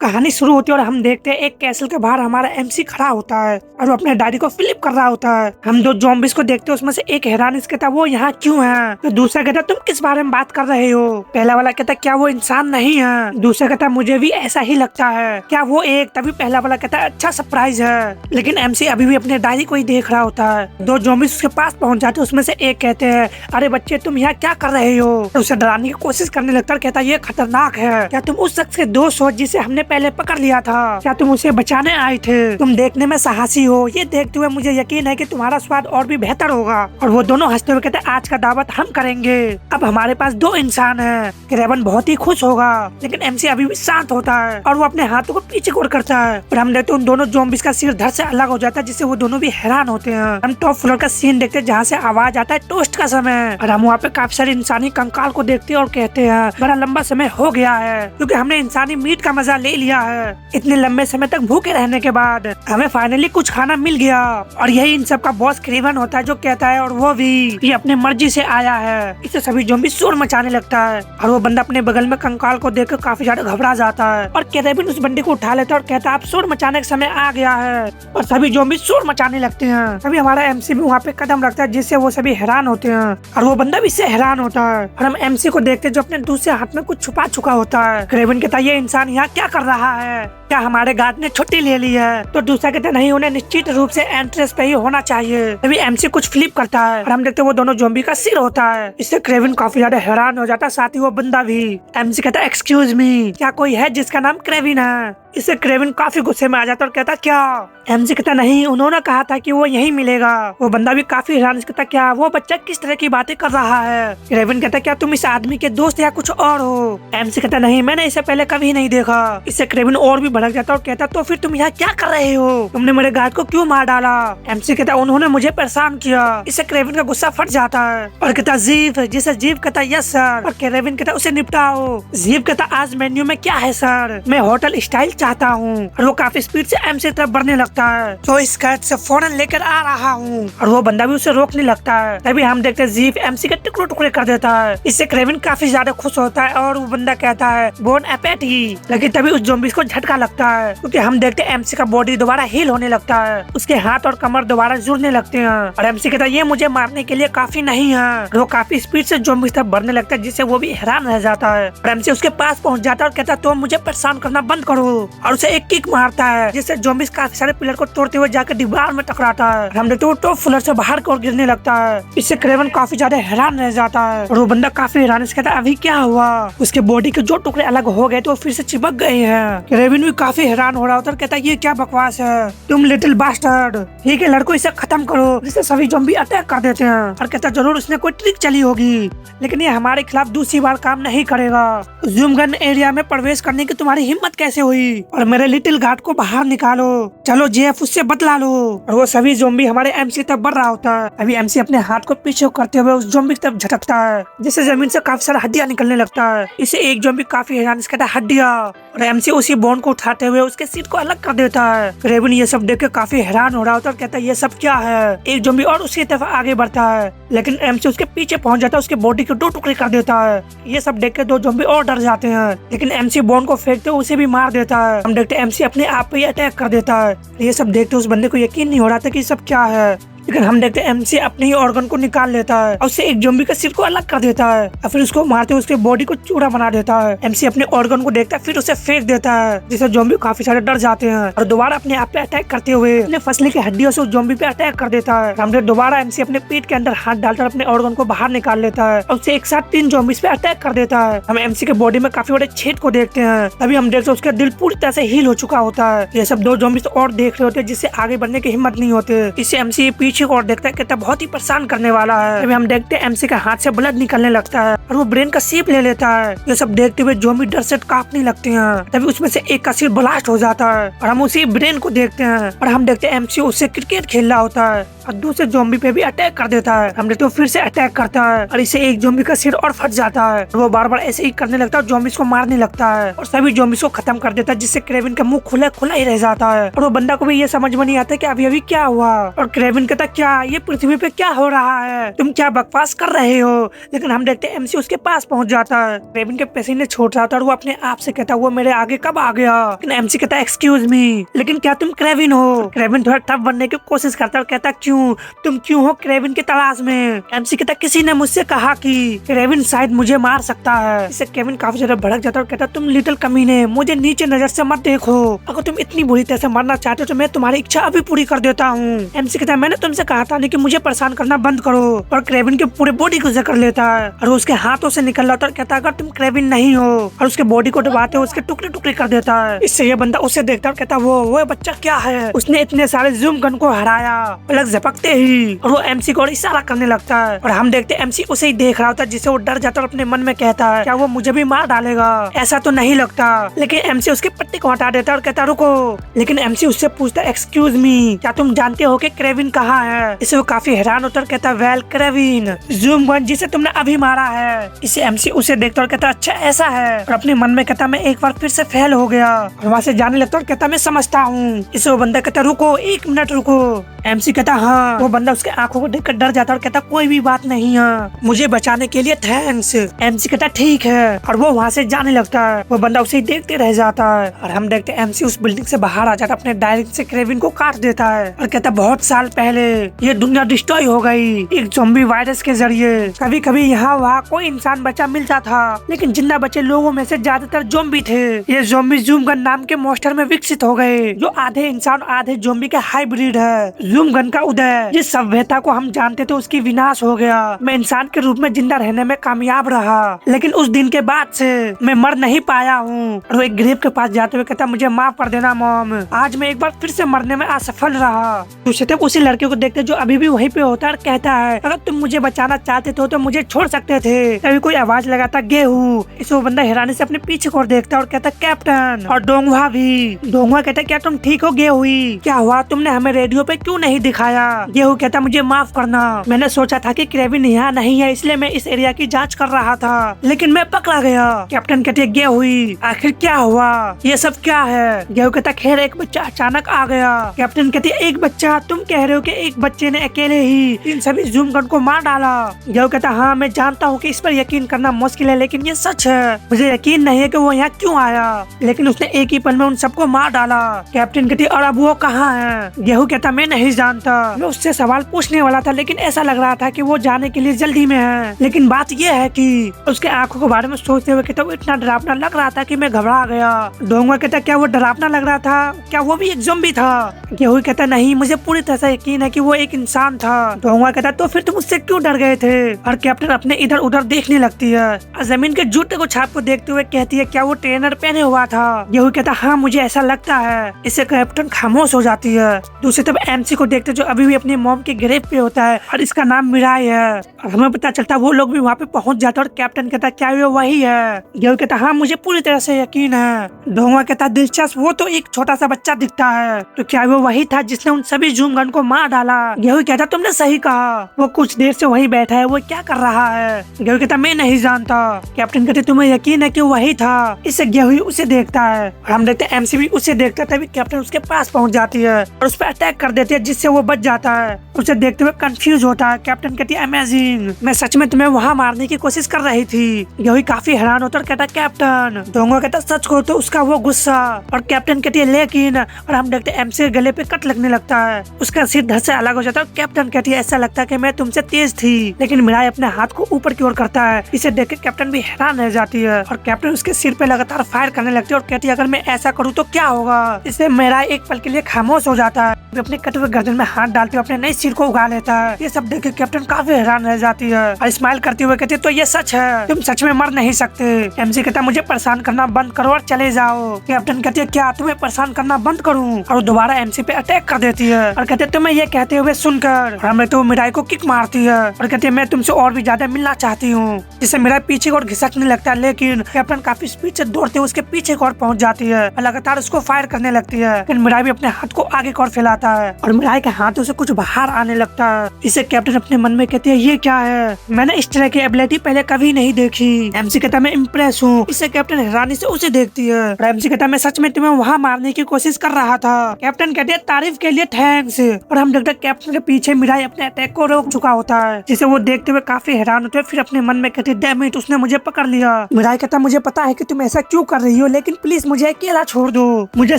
कहानी शुरू होती है और हम देखते हैं एक कैसल के बाहर हमारा एमसी खड़ा होता है और वो अपने डायरी को फ्लिप कर रहा होता है। हम दो ज़ॉम्बीज़ को देखते हैं, उसमें से एक हैरान इसके कहता वो यहाँ क्यों है, तो दूसरा कहता तुम किस बारे में बात कर रहे हो। पहला वाला कहता क्या वो इंसान नहीं है, दूसरा कहता मुझे भी ऐसा ही लगता है, क्या वो एक। तभी पहला वाला कहता अच्छा सरप्राइज है, लेकिन एमसी अभी भी अपने डायरी को ही देख रहा होता है। दो ज़ॉम्बीज़ उसके पास पहुंच जाते हैं, उसमें से एक कहते हैं अरे बच्चे तुम यहाँ क्या कर रहे हो, उसे डराने की कोशिश करने लगता है। कहता ये खतरनाक है, क्या तुम उस शख्स के दोस्त हो जिसे हमने पहले पकड़ लिया था, क्या तुम उसे बचाने आए थे, तुम देखने में साहसी हो, ये देखते हुए मुझे यकीन है कि तुम्हारा स्वाद और भी बेहतर होगा। और वो दोनों हंसते हुए कहते आज का दावत हम करेंगे, अब हमारे पास दो इंसान हैं। क्रेवन बहुत ही खुश होगा, लेकिन एमसी अभी भी शांत होता है और वो अपने हाथों को पीछे कोड़ करता है और हम देखते हैं उन दोनों ज़ॉम्बीज़ का सिर धड़ से अलग हो जाता है, जिससे वो दोनों भी हैरान होते हैं। हम टॉप फ्लोर का सीन देखते हैं जहाँ से आवाज आता है टोस्ट का समय, और हम वहाँ पे काफी सारे इंसानी कंकाल को देखते हैं और कहते हैं बड़ा लंबा समय हो गया है क्योंकि हमने इंसानी मीट का मजा ले लिया है। इतने लंबे समय तक भूखे रहने के बाद हमें फाइनली कुछ खाना मिल गया। और यही इन सब का बॉस क्रेवन होता है जो कहता है और वो भी ये अपने मर्जी से आया है। इससे सभी ज़ॉम्बी शोर मचाने लगता है और वो बंदा अपने बगल में कंकाल को देखकर काफी ज्यादा घबरा जाता है और क्रेवन उस बंदे को उठा लेता है और कहता है अब शोर मचाने का समय आ गया है। और सभी ज़ॉम्बी शोर मचाने लगते हैं। तभी हमारा एमसी भी वहाँ पे कदम रखता है जिससे वो सभी हैरान होते हैं और वो बंदा भी इससे हैरान होता है। और हम एमसी को देखते हैं जो अपने दूसरे हाथ में कुछ छुपा चुका होता है। क्रेवन कहता है ये इंसान यहाँ क्या कर रहा है, क्या हमारे गार्ड ने छुट्टी ले ली है, तो दूसरा कहता नहीं उन्हें निश्चित रूप से एंट्रेंस पे ही होना चाहिए। तभी एमसी कुछ फ्लिप करता है और हम देखते हैं वो दोनों ज़ॉम्बी का सिर होता है। इससे क्रेवन काफी ज्यादा हैरान हो जाता है, साथ ही वो बंदा भी। एमसी कहता है एक्सक्यूज मी, क्या कोई है जिसका नाम क्रेवन है। इससे क्रेवन काफी गुस्से में आ जाता है और कहता क्या। एमसी कहता नहीं उन्होंने कहा था कि वो यहीं मिलेगा। वो बंदा भी काफी हैरान कहता क्या वो बच्चा किस तरह की बातें कर रहा है। क्रेवन कहता क्या तुम इस आदमी के दोस्त या कुछ और हो। एमसी कहता नहीं मैंने इसे पहले कभी नहीं देखा। इससे क्रेवन और भी भड़क जाता है और कहता तो फिर तुम यहाँ क्या कर रहे हो, तुमने मेरे गार्ड को क्यों मार डाला। एमसी कहता उन्होंने मुझे परेशान किया। इससे क्रेवन का गुस्सा फट जाता है और कहता जीव, जिसे जीव कहता यस सर। और क्रेवन कहता उसे निपटाओ। जीव कहता आज मेन्यू में क्या है सर, मैं होटल स्टाइल चाहता हूँ। और वो काफी स्पीड से एमसी तरफ बढ़ने लगता है तो इस कार्ड से फौरन लेकर आ रहा हूँ। और वो बंदा भी उसे रोकने लगता है। तभी हम देखते हैं जीव एमसी के टुकड़े टुकड़े कर देता है। इससे क्रेवन काफी ज्यादा खुश होता है और वो बंदा कहता है बोन एपेटी। लेकिन तभी उस ज़ॉम्बीज़ को झटका लगता है क्योंकि हम देखते हैं एमसी का बॉडी दोबारा हील होने लगता है, उसके हाथ और कमर दोबारा जुड़ने लगते हैं। और एमसी कहता है ये मुझे मारने के लिए काफी नहीं है। वो काफी स्पीड से ज़ॉम्बीज़ तरफ बढ़ने लगता है जिससे वो भी हैरान रह जाता है। और एमसी उसके पास पहुंच जाता है और कहता तो मुझे परेशान करना बंद करो। और उसे एक किक मारता है जिससे ज़ॉम्बीज़ काफी सारे पिलर को तोड़ते हुए जाकर दीवार में टकराता है। हम देखते हैं टॉप फ्लोर से बाहर की ओर गिरने लगता है। इससे क्रेवन काफी ज्यादा हैरान रह जाता है और वो बंदा काफी हैरान से कहता है अभी क्या हुआ। उसके बॉडी के जो टुकड़े अलग हो गए तो फिर से चिपक गए हैं। क्रेवन भी काफी हैरान हो रहा होता है, कहता है ये क्या बकवास है, तुम लिटिल बास्टर्ड। ठीक है लड़को इसे खत्म करो, जिससे सभी ज़ॉम्बी अटैक कर देते हैं। और कहता जरूर उसने कोई ट्रिक चली होगी, लेकिन ये हमारे खिलाफ दूसरी बार काम नहीं करेगा। जूम गन एरिया में प्रवेश करने की तुम्हारी हिम्मत कैसे हुई, और मेरे लिटिल गार्ड को बाहर निकालो, चलो जेफ उससे बदला लो। और वो सभी ज़ॉम्बी हमारे एमसी तक बढ़ रहा होता है। अभी एमसी अपने हाथ को पीछे करते हुए उस ज़ॉम्बी की तरफ झटकता है जिससे जमीन से काफी सारा हड्डियां निकलने लगता है। इसे एक ज़ॉम्बी काफी हैरान से कहता है हड्डियां, और एमसी उसी बोन को उठाते हुए उसके सीट को अलग कर देता है। क्रेवन ये सब देख के काफी हैरान हो रहा होता है और कहता है ये सब क्या है। एक ज़ॉम्बी और उसकी तरफ आगे बढ़ता है, लेकिन एमसी उसके पीछे पहुंच जाता है, उसके बॉडी के दो टुकड़े कर देता है। ये सब देख के दो ज़ॉम्बी और डर जाते हैं, लेकिन एमसी बोन को फेंकते हुए उसे भी मार देता है। हम देखते हैं एमसी अपने आप पे अटैक कर देता है। ये सब देखते उस बंदे को यकीन नहीं हो रहा था कि सब क्या है, लेकिन हम देखते हैं एमसी अपने ही ऑर्गन को निकाल लेता है और उससे एक ज़ॉम्बी के सिर को अलग कर देता है और फिर उसको मारते हुए उसके बॉडी को चूरा बना देता है। एमसी अपने ऑर्गन को देखता है फिर उसे फेंक देता है, जिससे ज़ॉम्बी काफी सारे डर जाते हैं और दोबारा अपने आप पे अटैक करते हुए अपने फसली की हड्डियों से उस ज़ॉम्बी पे अटैक कर देता है। हम दोबारा एमसी अपने पीठ के अंदर हाथ डालकर अपने ऑर्गन को बाहर निकाल लेता है और उससे एक साथ 3 ज़ॉम्बीज़ पे अटैक कर देता है। हम एमसी के बॉडी में काफी बड़े छेद को देखते हैं। तभी हम देखते हैं उसका दिल पूरी तरह से हील हो चुका होता है। ये सब 2 ज़ॉम्बीज़ और देख रहे होते हैं जिससे आगे बढ़ने की हिम्मत नहीं होते। इससे एमसी पीछे को और देखता है बहुत ही परेशान करने वाला है। तभी हम देखते हैं एमसी के हाथ से ब्लड निकलने लगता है और वो ब्रेन का शेप ले लेता है। ये सब देखते हुए ज़ॉम्बी डर से कांपने लगते हैं। तभी उसमें से एक का सिर ब्लास्ट हो जाता है और हम उसी ब्रेन को देखते हैं और हम देखते हैं एमसी उससे क्रिकेट खेल रहा होता है। और दूसरे ज़ॉम्बी पे भी अटैक कर देता है। हम देखते हैं फिर से अटैक करता है और इसे एक ज़ॉम्बी का सिर और फट जाता है। वो बार बार ऐसे ही करने लगता है, ज़ॉम्बीज़ को मारने लगता है और सभी ज़ॉम्बीज़ को खत्म कर देता है, जिससे क्रेविन का मुंह खुला खुला ही रह जाता है। और वो बंदा को भी ये समझ में नहीं आता कि अभी अभी क्या हुआ। और क्रेविन कहता क्या ये पृथ्वी पे क्या हो रहा है, तुम क्या बकवास कर रहे हो। लेकिन हम देखते हैं एमसी उसके पास पहुंच जाता है। क्रेविन के पसीने छोड़ रहा था और वो अपने आप से कहता वो मेरे आगे कब आ गया। लेकिन एमसी कहता एक्सक्यूज मी, लेकिन क्या तुम क्रेविन हो। क्रेविन थोड़ा टफ बनने की कोशिश करता और कहता क्यों, तुम क्यों हो क्रेविन की तलाश में। एमसी कहता किसी ने मुझसे कहा कि क्रेविन शायद मुझे मार सकता है। इससे केविन काफी ज्यादा भड़क जाता और कहता तुम लिटिल कमीने, मुझे नीचे नजर से मत देखो। अगर तुम इतनी बुरी तरह से मरना चाहते हो तो मैं तुम्हारी इच्छा अभी पूरी कर देता हूँ। एमसी कहता है मैंने तुमसे कहा था कि मुझे परेशान करना बंद करो। और क्रेविन के पूरे बॉडी को जकड़ लेता है और उसके हाथों से निकल रहा था और कहता अगर तुम क्रेविन नहीं हो, और उसके बॉडी को दबाते हुए उसके टुकड़े टुकड़े कर देता है। इससे ये बंदा उसे देखता और कहता वो बच्चा क्या है, उसने इतने सारे जूम गन को हराया। अलग झपकते ही और वो एमसी को इशारा करने लगता है और हम देखते एमसी उसे ही देख रहा होता है, जिससे वो डर जाता और अपने मन में कहता है क्या वो मुझे भी मार डालेगा। ऐसा तो नहीं लगता। लेकिन एमसी उसके पट्टी को हटा देता और कहता रुको। लेकिन एमसी उससे पूछता एक्सक्यूज मी, क्या तुम जानते हो कि क्रेविन कहाँ है। इसे वो काफी हैरान होता और कहता वेल क्रेविन जूम गन जिसे तुमने अभी मारा है। इसे एमसी उसे देखता और कहता अच्छा ऐसा है। और अपने मन में कहता मैं एक बार फिर से फेल हो गया। और वहाँ से जाने लगता और कहता मैं समझता हूँ। इसे वो बंदा कहता रुको 1 मिनट रुको। एमसी कहता हाँ। वो बंदा उसके आंखों को देखकर डर जाता और कहता कोई भी बात नहीं है, मुझे बचाने के लिए थैंक्स। एमसी कहता ठीक है और वो वहाँ से जाने लगता है। वो बंदा उसे देखते रह जाता है और हम देखते एमसी उस बिल्डिंग से बाहर आ जाता, अपने डायरेक्ट से क्रेविन को काट देता है और कहता बहुत साल पहले ये दुनिया डिस्ट्रॉय हो गई एक ज़ॉम्बी वायरस के जरिए। कभी कभी यहाँ वहाँ कोई इंसान बचा मिलता था, लेकिन जिंदा बचे लोगों में से ज्यादातर ज़ॉम्बी थे। ये ज़ॉम्बी जूम गन नाम के मॉन्स्टर में विकसित हो गए, जो आधे इंसान आधे ज़ॉम्बी के हाइब्रिड है। जूम गन का उदय जिस सभ्यता को हम जानते थे उसकी विनाश हो गया। मैं इंसान के रूप में जिंदा रहने में कामयाब रहा, लेकिन उस दिन के बाद से मैं मर नहीं पाया हूँ। और वो एक ग्रेव के पास जाते हुए कहता मुझे माफ कर देना मॉम, आज मैं एक बार फिर से मरने में असफल रहा। दूसरी तरफ उसी लड़के को देखते जो अभी भी वहीं पे होता है, कहता है अगर तुम मुझे बचाना चाहते थे तो मुझे छोड़ सकते थे। तभी कोई आवाज लगाता गेहूं। इसे वो बंदा हैरानी से अपने पीछे को देखता और कहता कैप्टन। और डोंगवा भी। डोंगवा कहता क्या तुम ठीक हो गेहुई, क्या हुआ तुमने हमें रेडियो पे क्यों नहीं दिखाया। गेहूं कहता मुझे माफ करना, मैंने सोचा था कि क्रेविन यहाँ नहीं है इसलिए मैं इस एरिया की जांच कर रहा था, लेकिन मैं पकड़ा गया। कैप्टन कहते गेहुई आखिर क्या हुआ, ये सब क्या है। गेहूं कहता खैर एक बच्चा अचानक आ गया। कैप्टन कहती एक बच्चा, तुम कह रहे हो कि एक बच्चे ने अकेले ही इन सभी जूम गन को मार डाला। गेहूं कहता हाँ मैं जानता हूँ कि इस पर यकीन करना मुश्किल है, लेकिन ये सच है। मुझे यकीन नहीं है कि वो यहाँ क्यों आया, लेकिन उसने एक ही पल में उन सबको मार डाला। कैप्टन कहती और अब वो कहाँ है। गेहूं कहता मैं नहीं जानता, मैं उससे सवाल पूछने वाला था, लेकिन ऐसा लग रहा था कि वो जाने के लिए जल्दी में है। लेकिन बात ये है कि उसके आंखों के बारे में सोचते हुए कहता वो इतना डरावना लग रहा था कि मैं घबरा गया। डोंगवा कहता क्या वो डरावना लग रहा था, क्या वो भी एक ज़ॉम्बी था। गेहूं कहता नहीं मुझे पूरी तरह से यकीन है कि वो एक इंसान था। डोंगवा कहता तो फिर तुम उससे क्यों डर गए थे। और कैप्टन अपने इधर उधर देखने लगती है और जमीन के जूते को छाप को देखते हुए कहती है क्या वो ट्रेनर पहने हुआ था। गेहूं कहता हाँ मुझे ऐसा लगता है। इससे कैप्टन खामोश हो जाती है। दूसरी तरफ एमसी को देखते जो अभी भी अपनी मॉम के ग्रेव पे होता है और इसका नाम मिराई है। और हमें पता चलता वो लोग भी वहाँ पे पहुँच जाते और कैप्टन कहता क्या वो वही है। गेहूं कहता हाँ मुझे पूरी तरह से यकीन है। डोंगवा कहता दिलचस्प, वो तो एक छोटा सा बच्चा दिखता है, तो क्या वो वही था जिसने उन सभी जूम गन को मार डाला। गेहूं कहता तुमने सही कहा, वो कुछ देर से वहीं बैठा है, वो क्या कर रहा है। गेहूं कहता मैं नहीं जानता। कैप्टन कहते तुम्हें यकीन है कि वही था। इससे गेहूं उसे देखता है और हम देखते हैं एमसी भी उसे देखता है। तभी कैप्टन उसके पास पहुंच जाती है और उस पर अटैक कर देती है, जिससे वो बच जाता है। उसे देखते हुए कंफ्यूज होता है। कैप्टन कहती है अमेजिंग, मैं सच में तुम्हें वहाँ मारने की कोशिश कर रही थी। गेहूं काफी हैरान होता है, कहता कैप्टन। डोंगवा कहता सच को तो उसका वो गुस्सा। और कैप्टन कहती है लेकिन, और हम देखते हैं एमसी के गले पे कट लगने लगता है, उसका सिर धड़ से अलग हो जाता है। कैप्टन कहती है ऐसा लगता है कि मैं तुमसे तेज थी। लेकिन मिराई अपने हाथ को ऊपर की ओर करता है। इसे देख के कैप्टन भी हैरान रह जाती है और कैप्टन उसके सिर पे लगातार फायर करने लगती है और कहती है अगर मैं ऐसा करूँ तो क्या होगा। इससे मिराई एक पल के लिए खामोश हो जाता है, अपने कटे हुए गर्दन में हाथ डालते हुए अपने नए सिर को उगा लेता है। ये सब देख के कैप्टन काफी हैरान रह जाती है और स्माइल करते हुए कहती है तो ये सच है, तुम सच में मर नहीं सकते। एमसी कहता मुझे परेशान करना बंद करो और चले जाओ। कैप्टन कहती है क्या तुम्हें परेशान करना बंद करूं। और दोबारा एमसी पे अटैक कर देती है और कहते तुम्हें ये कहते हुए सुनकर हमें तो मिराई को किक मारती है और कहती है मैं तुमसे और भी ज्यादा मिलना चाहती हूँ। जिससे मिराई पीछे और घिसकने लगता है, लेकिन कैप्टन काफी स्पीड से दौड़ते हुए उसके पीछे और पहुंच जाती है और लगातार उसको फायर करने लगती है। लेकिन मिराई भी अपने हाथ को आगे और फैलाता है और मिराई के हाथों से कुछ बाहर आने लगता है। इसे कैप्टन अपने मन में कहती है ये क्या है, मैंने इस तरह की एबिलिटी पहले कभी नहीं देखी। एमसी कहता मैं इम्प्रेस हूँ। इसे कैप्टन हैरानी से उसे देखती है। और एमसी कहता मैं सच में तुम्हें वहाँ मारने की कोशिश कर रहा था। कैप्टन कहते हैं तारीफ के लिए थैंक्स। और हम देखते हैं कैप्टन के पीछे मिराई अपने अटैक को रोक चुका होता है, जिसे वो देखते हुए काफी हैरान होते हैं। फिर अपने मन में कहते डैम इट, उसने मुझे पकड़ लिया। मिराई कहता मुझे पता है कि तुम ऐसा क्यों कर रही हो, लेकिन प्लीज मुझे अकेला छोड़ दो, मुझे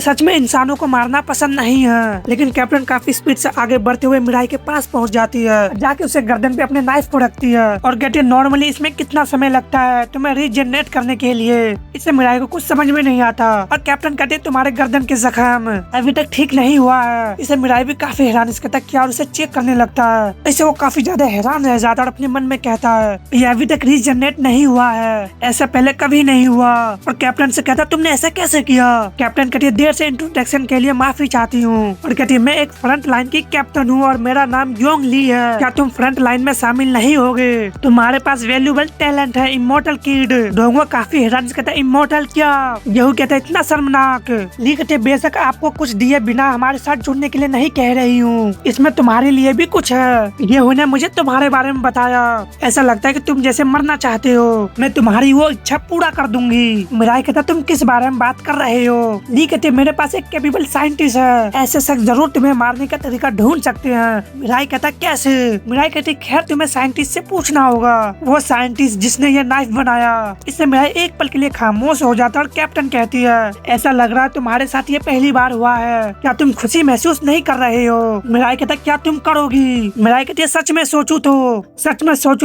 सच में इंसानों को मारना पसंद नहीं है। लेकिन कैप्टन काफी स्पीड से आगे बढ़ते हुए मिराई के पास पहुंच जाती है, जाके उसे गर्दन पे अपने नाइफ को रखती है और कहती है नॉर्मली इसमें कितना समय लगता है तुम्हें रीजनरेट करने के लिए। इसे मिराई को कुछ समझ में नहीं आता और कैप्टन कहते तुम्हारे गर्दन के जख्म अभी तक ठीक नहीं हुआ है। इसे मिराई भी काफी हैरान कहता क्या और उसे चेक करने लगता है। इसे वो काफी ज्यादा हैरान रह जाता और अपने मन में कहता है ये अभी तक रीजनरेट नहीं हुआ है, ऐसा पहले कभी नहीं हुआ। और कैप्टन से कहता तुमने ऐसा कैसे किया। कैप्टन कहती है देर से इंट्रोडक्शन के लिए माफी चाहती हूँ। और कहती है मैं एक फ्रंट लाइन की कैप्टन हूँ और मेरा नाम योंग ली है, क्या तुम फ्रंट लाइन में शामिल नहीं होगे, तुम्हारे पास वैल्यूबल टैलेंट है इमोर्टल किड। डोंगो काफी हैरान से कहता है इमोर्टल क्या। यहू कहता है इतना शर्मनाक। ली कहते बेशक आपको कुछ दिए बिना हमारे साथ जुड़ने के लिए नहीं कह रही हूँ, इसमें तुम्हारे लिए भी कुछ है। यहू ने मुझे तुम्हारे बारे में बताया, ऐसा लगता है कि तुम जैसे मरना चाहते हो, मैं तुम्हारी वो इच्छा पूरा कर दूंगी। मिराई कहता तुम किस बारे में बात कर रहे हो। ली कहते मेरे पास एक कैपेबल साइंटिस्ट है, ऐसे शख्स जरूर तुम्हें मारने का तरीका ढूंढ सकते हैं। मिराई कहता कैसे। मिराई कहती खैर तुम्हें साइंटिस्ट से पूछना होगा, वो साइंटिस्ट जिसने ये नाइफ बनाया। इससे मिराई एक पल के लिए खामोश हो जाता और कैप्टन कहती है ऐसा लग रहा है तुम्हारे साथ ये पहली बार हुआ है, क्या तुम खुशी महसूस नहीं कर रहे हो। मिराई कहता क्या तुम करोगी। मिराई कहती है सच में सोचूं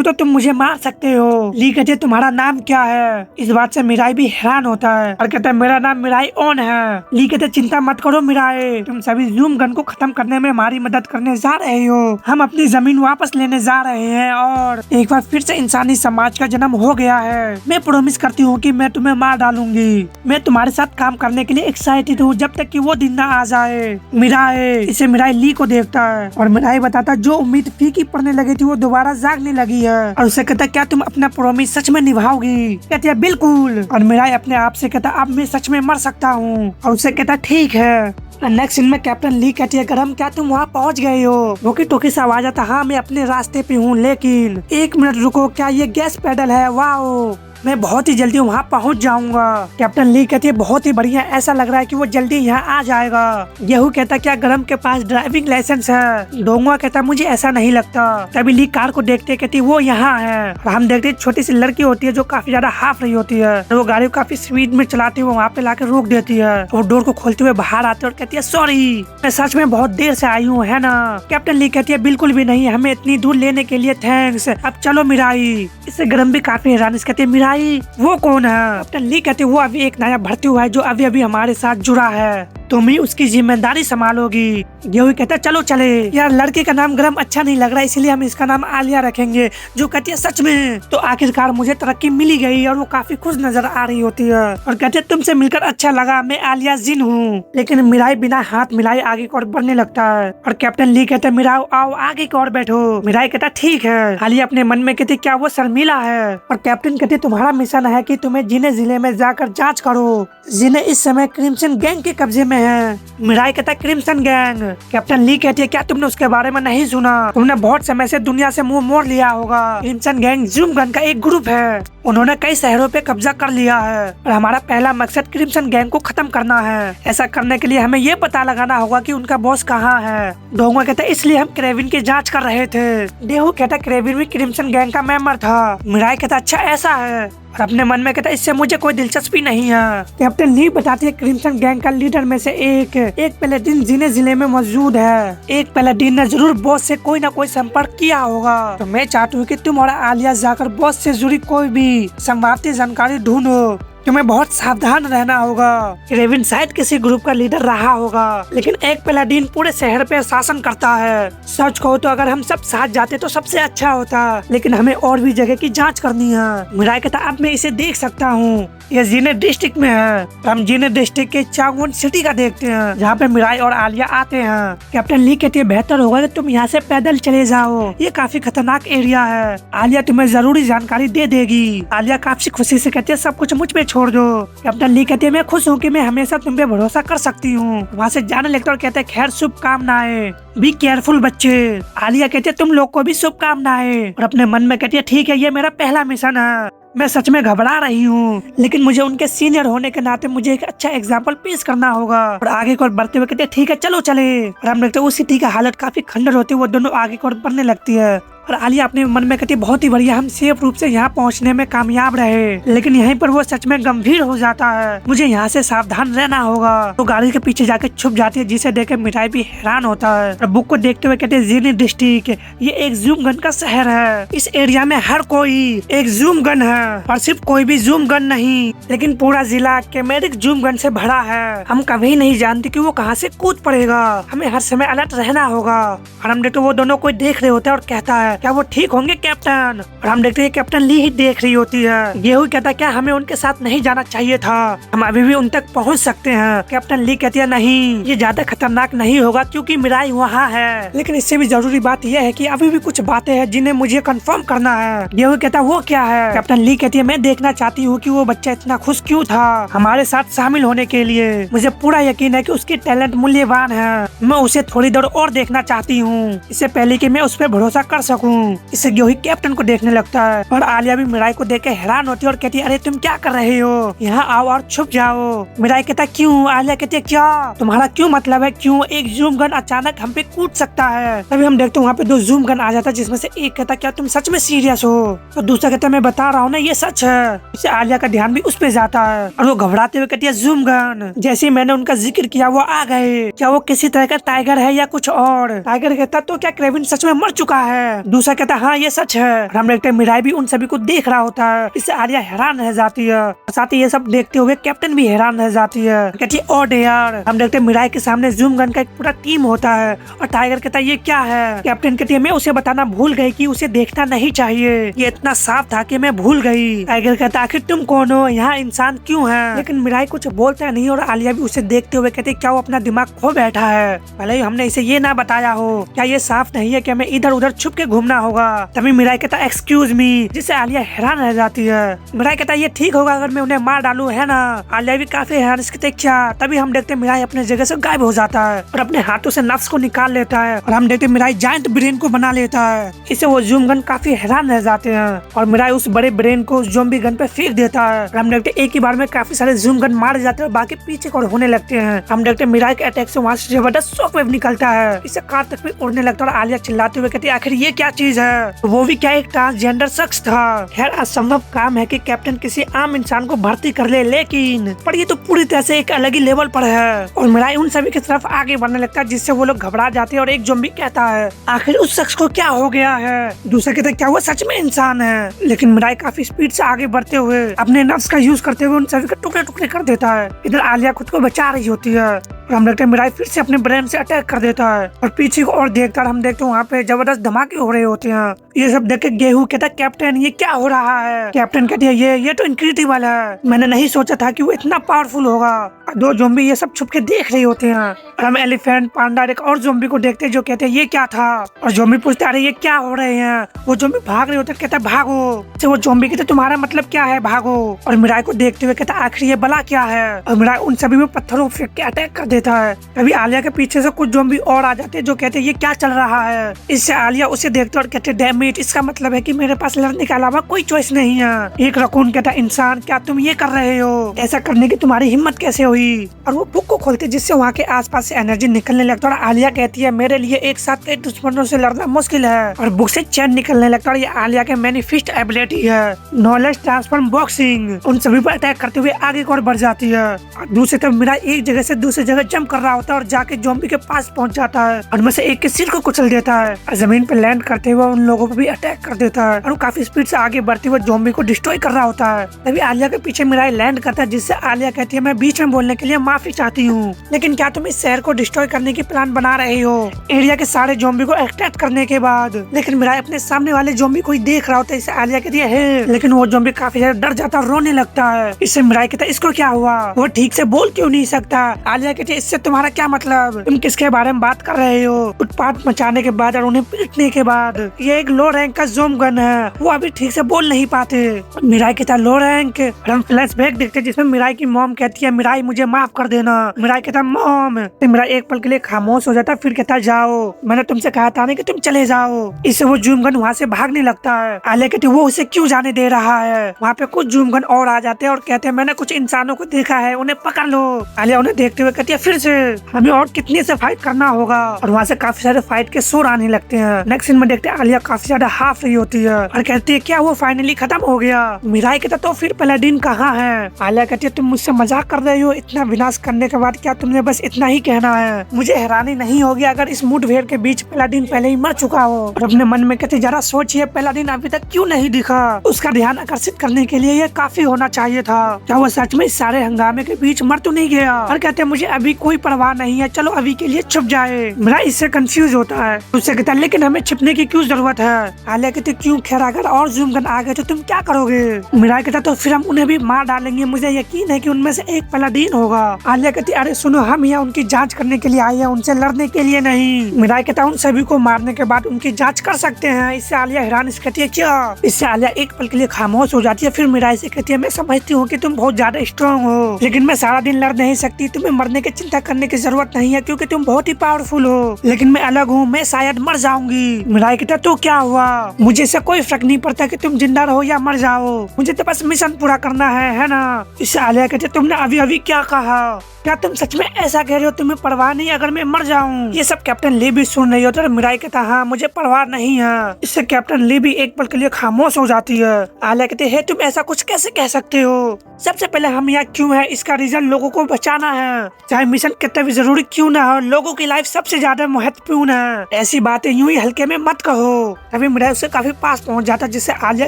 तो तुम मुझे मार सकते हो। ली कहती है तुम्हारा नाम क्या है। इस बात से मिराई भी हैरान होता है और कहता है मेरा नाम मिराई ऑन है। ली कहते चिंता मत करो मिराई, तुम सभी जूम गन को खत्म करने में हमारी मदद करने जा रहे हो, हम अपनी जमीन वापस लेने जा रहे हैं और एक बार फिर से इंसानी समाज का जन्म हो गया है। मैं प्रॉमिस करती हूँ कि मैं तुम्हें मार डालूंगी। मैं तुम्हारे साथ काम करने के लिए एक्साइटेड हूँ जब तक कि वो दिन ना आ जाए। मिराई इसे मिराई ली को देखता है और मिराई बताता जो उम्मीद फीकी पड़ने लगी थी वो दोबारा जागने लगी है। और उसे कहता क्या तुम अपना प्रॉमिस सच में निभाओगी। कहती है बिल्कुल। और मिराई अपने आप से कहता अब मैं सच में मर सकता हूँ। और उसे कहता ठीक है। नेक्स्ट सीन में कैप्टन ली कहती है गरम क्या तुम वहाँ पहुँच गए हो। वोकी टोकी से आवाज आता हाँ मैं अपने रास्ते पे हूँ, लेकिन एक मिनट रुको, क्या ये गैस पेडल है। वाओ मैं बहुत ही जल्दी वहाँ पहुँच जाऊंगा। कैप्टन ली कहती है बहुत ही बढ़िया, ऐसा लग रहा है कि वो जल्दी यहाँ आ जाएगा। यहू कहता क्या गरम के पास ड्राइविंग लाइसेंस है। डोंगवा कहता मुझे ऐसा नहीं लगता। तभी ली कार को देखते कहती वो यहाँ है। और हम देखते छोटी सी लड़की होती है जो काफी ज्यादा हाफ रही होती है, वो गाड़ी को काफी स्पीड में चलाती हुए वहाँ पे लाके रोक देती है। वो डोर को खोलते हुए बाहर आते और कहती है सॉरी मैं सच में बहुत देर से आई हूँ है ना। कैप्टन ली कहती है बिल्कुल भी नहीं, हमें इतनी दूर लेने के लिए थैंक्स, अब चलो मिराई। इससे गरम भी काफी हैरान कहती है मिराई वो कौन है। कैप्टन ली कहते वो अभी एक नया भर्ती हुआ है जो अभी अभी हमारे साथ जुड़ा है, तुम ही उसकी जिम्मेदारी संभालोगी। यही कहता चलो चले। यार लड़के का नाम गरम अच्छा नहीं लग रहा इसलिए हम इसका नाम आलिया रखेंगे। जो कहती है सच में। तो आखिरकार मुझे तरक्की मिली गई और वो काफी खुश नजर आ रही होती है और कहती है तुमसे मिलकर अच्छा लगा, मैं आलिया जिन हूँ। लेकिन मिराई बिना हाथ मिलाई आगे की ओर बढ़ने लगता है और कैप्टन ली कहते मिराई आओ आगे की ओर बैठो। मिराई कहता ठीक है। आलिया अपने मन में कहती क्या वो शर्मिला है। और कैप्टन कहते तुम्हारा मिशन है कि तुम्हें जिने जिले में जाकर जाँच करो, जिन्हें इस समय क्रिम्सन गैंग के कब्जे में है। मिराई कहता क्रिम्सन गैंग। कैप्टन ली कहती है क्या तुमने उसके बारे में नहीं सुना, तुमने बहुत समय से दुनिया से मुंह मोड़ लिया होगा। क्रिम्सन गैंग जूम गन का एक ग्रुप है, उन्होंने कई शहरों पे कब्जा कर लिया है और हमारा पहला मकसद क्रिम्सन गैंग को खत्म करना है। ऐसा करने के लिए हमें ये पता लगाना होगा कि उनका बॉस कहाँ है। डोंगो कहता इसलिए हम क्रेविन की जांच कर रहे थे। डेहू कहता क्रेविन भी क्रिम्सन गैंग का मेंबर था। मिराई कहता अच्छा ऐसा है और अपने मन में कहता इससे मुझे कोई दिलचस्पी नहीं है। कैप्टन ली बताती है क्रिम्सन गैंग का लीडर में से एक पैलेडिन जिने जिले में मौजूद है। एक पैलेडिन ने जरूर बॉस से कोई न कोई संपर्क किया होगा। तो मैं चाहती हूँ कि तुम और आलिया जाकर बॉस से जुड़ी कोई भी संभावित जानकारी ढूंढो। तुम्हें बहुत सावधान रहना होगा। क्रेविन शायद किसी ग्रुप का लीडर रहा होगा, लेकिन एक पैलाडीन पूरे शहर पे शासन करता है। सच कहो तो अगर हम सब साथ जाते तो सबसे अच्छा होता, लेकिन हमें और भी जगह की जांच करनी है। मिराई कहता अब मैं इसे देख सकता हूँ, ये जीने डिस्ट्रिक्ट में है। हम जीने डिस्ट्रिक्ट के चांगवन सिटी का देखते हैं, जहाँ पे मिराई और आलिया आते हैं। कैप्टन ली कहती है बेहतर होगा कि तुम यहाँ से पैदल चले जाओ, ये काफी खतरनाक एरिया है। आलिया तुम्हें जरूरी जानकारी दे देगी। आलिया काफी खुशी से कहती है सब कुछ मुझ पे छोड़ दो। कैप्टन ली कहती है मैं खुश हूँ कि मैं हमेशा तुम पे भरोसा कर सकती हूँ। वहाँ से जाने लगता और कहते हैं खैर शुभकामनाएं, बी केयरफुल बच्चे। आलिया कहती है तुम लोग को भी शुभकामनाएं, और अपने मन में कहती है ठीक है ये मेरा पहला मिशन है, मैं सच में घबरा रही हूँ लेकिन मुझे उनके सीनियर होने के नाते मुझे एक अच्छा एग्जाम्पल पेश करना होगा। और आगे की ओर बढ़ते हुए कहते हैं ठीक है चलो चले। और हम देखते हैं उस सिटी का हालत काफी खंडर होती है, वो दोनों आगे की ओर बढ़ने लगती है। और आलिया अपने मन में कहती है बहुत ही बढ़िया, हम सेफ रूप से यहाँ पहुँचने में कामयाब रहे। लेकिन यहीं पर वो सच में गंभीर हो जाता है, मुझे यहाँ से सावधान रहना होगा। तो गाड़ी के पीछे जाके छुप जाती है, जिसे देख मिठाई भी हैरान होता है। और बुक को देखते हुए कहते हैं जीनी डिस्ट्रिक्ट ये एक जूम गन का शहर है, इस एरिया में हर कोई एक जूम गन है, और सिर्फ कोई भी जूम गन नहीं लेकिन पूरा जिला कैमेरिक जूम गन से भरा है। हम कभी नहीं जानते कि वो कहाँ से कूद पड़ेगा, हमें हर समय अलर्ट रहना होगा। और हम देखते वो दोनों कोई देख रहे होते हैं और कहता है क्या वो ठीक होंगे कैप्टन। और हम देखते हैं कैप्टन ली ही देख रही होती है। गेहूं कहता है क्या हमें उनके साथ नहीं जाना चाहिए था, हम अभी भी उन तक पहुंच सकते हैं। कैप्टन ली कहती है नहीं ये ज्यादा खतरनाक नहीं होगा क्योंकि मिराई वहाँ है, लेकिन इससे भी जरूरी बात यह है कि अभी भी कुछ बातें हैं जिन्हें मुझे कंफर्म करना है। गेहूं कहता है वो क्या है। कैप्टन ली कहती है मैं देखना चाहती हूँ कि वो बच्चा इतना खुश क्यों था हमारे साथ शामिल होने के लिए। मुझे पूरा यकीन है कि उसकी टैलेंट मूल्यवान है, मैं उसे थोड़ी देर और देखना चाहती हूँ इससे पहले कि मैं उस पर भरोसा कर सकूँ। इससे गेहूं कैप्टन को देखने लगता है और आलिया भी मिराई को देख के हैरान होती है और कहती है अरे तुम क्या कर रहे हो, यहाँ आओ और छुप जाओ। मिराई कहता है क्यों। आलिया कहती है क्या तुम्हारा क्यों मतलब है, क्यों एक जूम गन अचानक हम पे कूद सकता है। तभी हम देखते हैं वहाँ पे दो जूम गन आ जाता है, जिसमें से एक कहता है क्या तुम सच में सीरियस हो, तो दूसरा कहता है मैं बता रहा हूँ ना ये सच है। इससे आलिया का ध्यान भी उस पे जाता है और वो घबराते हुए कहती है जूम गन। जैसे ही मैंने उनका जिक्र किया वो आ गए, क्या वो किसी तरह का टाइगर है या कुछ और। टाइगर कहता तो क्या क्रेविन सच में मर चुका है। दूसरा कहता हाँ ये सच है। हम देखते हैं मिराई भी उन सभी को देख रहा होता है, इससे आलिया हैरान रह जाती है। साथ ही ये सब देखते हुए कैप्टन भी हैरान रह जाती है, कहती है ओ डियर। हम देखते हैं मिराई के सामने जूम गन का एक पूरा टीम होता है और टाइगर कहता है ये क्या है। कैप्टन कहती है मैं उसे बताना भूल गई कि उसे देखना नहीं चाहिए, ये इतना साफ था कि मैं भूल गई। टाइगर कहता आखिर तुम कौन हो, यहाँ इंसान क्यों है। लेकिन मिराई कुछ बोलता नहीं और आलिया भी उसे देखते हुए कहती क्या वो अपना दिमाग खो बैठा है, भले ही हमने इसे ये ना बताया हो, क्या ये साफ नहीं है कि हमें इधर उधर छुप के घूमना होगा। तभी मिराई कहता एक्सक्यूज मी, जिससे आलिया हैरान रह जाती है। मिराई कहता ये ठीक होगा अगर मैं उन्हें मार डालूं है ना। आलिया भी काफी हैरान इसके क्या। तभी हम देखते मिराई अपने जगह से गायब हो जाता है और अपने हाथों से नफ्स को निकाल लेता है और हम देखते मिराई जायंट ब्रेन को बना लेता है। इससे वो जूम गन काफी हैरान रह जाते हैं और मिराई उस बड़े ब्रेन को ज़ॉम्बी गन पे फेंक देता है और हम देखते एक ही बार में काफी सारे जूम गन मार जाते हैं और बाकी पीछे को होने लगते हैं। हम देखते मिराई के अटैक से वहाँ से जबरदस्त शॉक वेव निकलता है, इससे कार तक भी उड़ने लगता है और आलिया चिल्लाते हुए कहती है आखिर ये क्या चीज है, वो भी क्या एक ट्रांसजेंडर शख्स था। खैर असंभव काम है कि कैप्टन किसी आम इंसान को भर्ती कर ले, लेकिन पर ये तो पूरी तरह से एक अलग ही लेवल पर है। और मिराई उन सभी की तरफ आगे बढ़ने लगता है, जिससे वो लोग घबरा जाते हैं और एक ज़ॉम्बी कहता है आखिर उस शख्स को क्या हो गया है। दूसरा कहता है क्या वो सच में इंसान है। लेकिन मिराई काफी स्पीड से आगे बढ़ते हुए अपने नफ्स का यूज करते हुए उन सभी को टुकड़े टुकड़े कर देता है। इधर आलिया खुद को बचा रही होती है और हम देखते हैं मिराई फिर से अपने ब्रेन से अटैक कर देता है और पीछे को और देखकर हम देखते हैं वहाँ पे जबरदस्त धमाके हो रहे होते हैं। ये सब देख के गेहूं कहता है कैप्टन ये क्या हो रहा है। कैप्टन कहती है ये तो इनक्रेडिबल है, मैंने नहीं सोचा था कि वो इतना पावरफुल होगा। दो ज़ॉम्बी ये सब छुप के देख रहे होते हैं और हम एलिफेंट पांडा एक और ज़ॉम्बी को देखते हैं जो कहते हैं ये क्या था। और ज़ॉम्बी पूछते अरे ये क्या हो रहे हैं। वो ज़ॉम्बी भाग रहे होते कहता है भागो। तो वो ज़ॉम्बी कहते तुम्हारा मतलब क्या है, भागो। और मिराई को देखते हुए कहता आखिर ये बला क्या है। और मिराई उन सभी में पत्थरों फेंक के अटैक कर देता है। तभी आलिया के पीछे से कुछ ज़ॉम्बी और आ जाते हैं जो कहते हैं ये क्या चल रहा है। इससे आलिया उसे देखते और कहते डैम इट, इसका मतलब है कि मेरे पास लड़ने के अलावा कोई चॉइस नहीं है। एक रकून कहता इंसान क्या तुम ये कर रहे हो, ऐसा करने की तुम्हारी हिम्मत कैसे हुई। और वो बुक को खोलते जिससे वहाँ के आसपास से एनर्जी निकलने लगता है और आलिया कहती है मेरे लिए एक साथ कई दुश्मनों से लड़ना मुश्किल है। और बुक से चैन निकलने लगता है। ये आलिया के मैनिफेस्ट एबिलिटी है, नॉलेज ट्रांसफॉर्म बॉक्सिंग। उन सभी पर अटैक करते हुए आगे की ओर बढ़ जाती है। और दूसरी तरफ मिराई एक जगह से दूसरी जगह जंप कर रहा होता है और जाके ज़ॉम्बी के पास पहुंच जाता है और उनमें से एक के सिर को कुचल देता है और जमीन पे लैंड करते हुए उन लोगों पर भी अटैक कर देता है और वो काफी स्पीड से आगे बढ़ते हुए ज़ॉम्बी को डिस्ट्रॉय कर रहा होता है। तभी आलिया के पीछे मिराई लैंड करता है, जिससे आलिया कहती है मैं बीच में बोलने के लिए माफी चाहती हूँ, लेकिन क्या तुम इस शहर को डिस्ट्रॉय करने की प्लान बना रहे हो एरिया के सारे ज़ॉम्बी को एक्सट्रैक्ट करने के बाद। लेकिन मिराई अपने सामने वाले ज़ॉम्बी को ही देख रहा होता है, इससे आलिया कहती है लेकिन वो ज़ॉम्बी काफी ज्यादा डर जाता है, रोने लगता है। इससे मिराई कहता है इसको क्या हुआ, वो ठीक से बोल क्यों नहीं सकता। आलिया कहती कहती है इससे तुम्हारा क्या मतलब, तुम किसके बारे में बात कर रहे हो। उत्पात मचाने के बाद और उन्हें पीटने के बाद, ये एक लो रैंक का ज़ूम गन है, वो अभी ठीक से बोल नहीं पाते। मिराई कहता लो रैंक। हम फ्लैशबैक देखते जिसमें मिराई की मॉम कहती है मिराई मुझे माफ कर देना। मिराई कहता मॉम। मिराई एक पल के लिए खामोश हो जाता, फिर कहता जाओ, मैंने तुमसे कहा था ना कि तुम चले जाओ। इससे वो ज़ूम गन वहाँ से भागने लगता है। आलिया कहती वो उसे क्यों जाने दे रहा है। वहाँ पे कुछ ज़ूम गन और आ जाते हैं और कहते हैं मैंने कुछ इंसानों को देखा है, उन्हें पकड़ लो। आलिया उन्हें देखते हुए कहती है फिर से हमें और कितने से फाइट करना होगा। और वहाँ से काफी सारे फाइट के शोर आने लगते हैं। नेक्स्ट सीन में देखते हैं आलिया काफी ज्यादा हाफ रही होती है और कहती है क्या वो फाइनली खत्म हो गया। मिराई कहता तो फिर पैलाडीन कहाँ है। आलिया कहती है तुम मुझसे मजाक कर रही हो, इतना विनाश करने के बाद क्या तुमने बस इतना ही कहना है। मुझे हैरानी नहीं होगी अगर इस मुठभेड़ के बीच पैलाडीन पहले ही मर चुका हो। और अपने मन में कहते जरा सोचिए पैलाडीन अभी तक क्यों नहीं दिखा। उसका ध्यान आकर्षित करने के लिए ये काफी होना चाहिए था। क्या वो सच में इस सारे हंगामे के बीच मर तो नहीं गया। और कहते मुझे अभी कोई परवाह नहीं है, चलो अभी के लिए छुप जाए। मेरा इससे कंफ्यूज होता है। उससे कहता लेकिन हमें छिपने की क्यों जरूरत है। आलिया कहती क्यों, खैर अगर और ज़ूम गन आ गए तो तुम क्या करोगे। मिराई कहता तो फिर हम उन्हें भी मार डालेंगे, मुझे यकीन है कि उनमें से एक पैलाडीन होगा। आलिया कहती अरे सुनो, हम यहाँ उनकी जांच करने के लिए आए हैं, उनसे लड़ने के लिए नहीं। मिराई कहता उन सभी को मारने के बाद उनकी जांच कर सकते हैं। इससे आलिया हैरान कहती है क्या। इससे आलिया एक पल के लिए खामोश हो जाती है, फिर मिराई से कहती है मैं समझती हूँ कि तुम बहुत ज्यादा स्ट्रॉन्ग हो, लेकिन मैं सारा दिन लड़ नहीं सकती। तुम्हें मरने की चिंता करने की जरूरत नहीं है क्योंकि तुम बहुत ही पावरफुल हो, लेकिन मैं अलग हूँ, मैं शायद मर जाऊंगी। मिराई कहता तो क्या हुआ, मुझे इससे कोई फर्क नहीं पड़ता कि तुम जिंदा रहो या मर जाओ, मुझे तो बस मिशन पूरा करना है ना। इससे आलिया कहती तुमने अभी अभी क्या कहा, क्या तुम सच में ऐसा कह रहे हो, तुम्हें परवाह नहीं अगर मैं मर जाऊं। ये सब कैप्टन ली भी सुन रही होती है। मिराई कहता हाँ मुझे परवाह नहीं है। इससे कैप्टन ली भी एक पल के लिए खामोश हो जाती है। आलिया कहती है तुम ऐसा कुछ कैसे कह सकते हो। सबसे पहले हम यहाँ क्यों है, इसका रीजन लोगों को बचाना है, चाहे मिशन कितना भी जरूरी क्यों ना हो। लोगों की लाइफ सबसे ज्यादा महत्वपूर्ण है, ऐसी बातें यूं ही हल्के में मत कहो। तभी मिराई उससे काफी पास पहुँच जाता, जिससे आलिया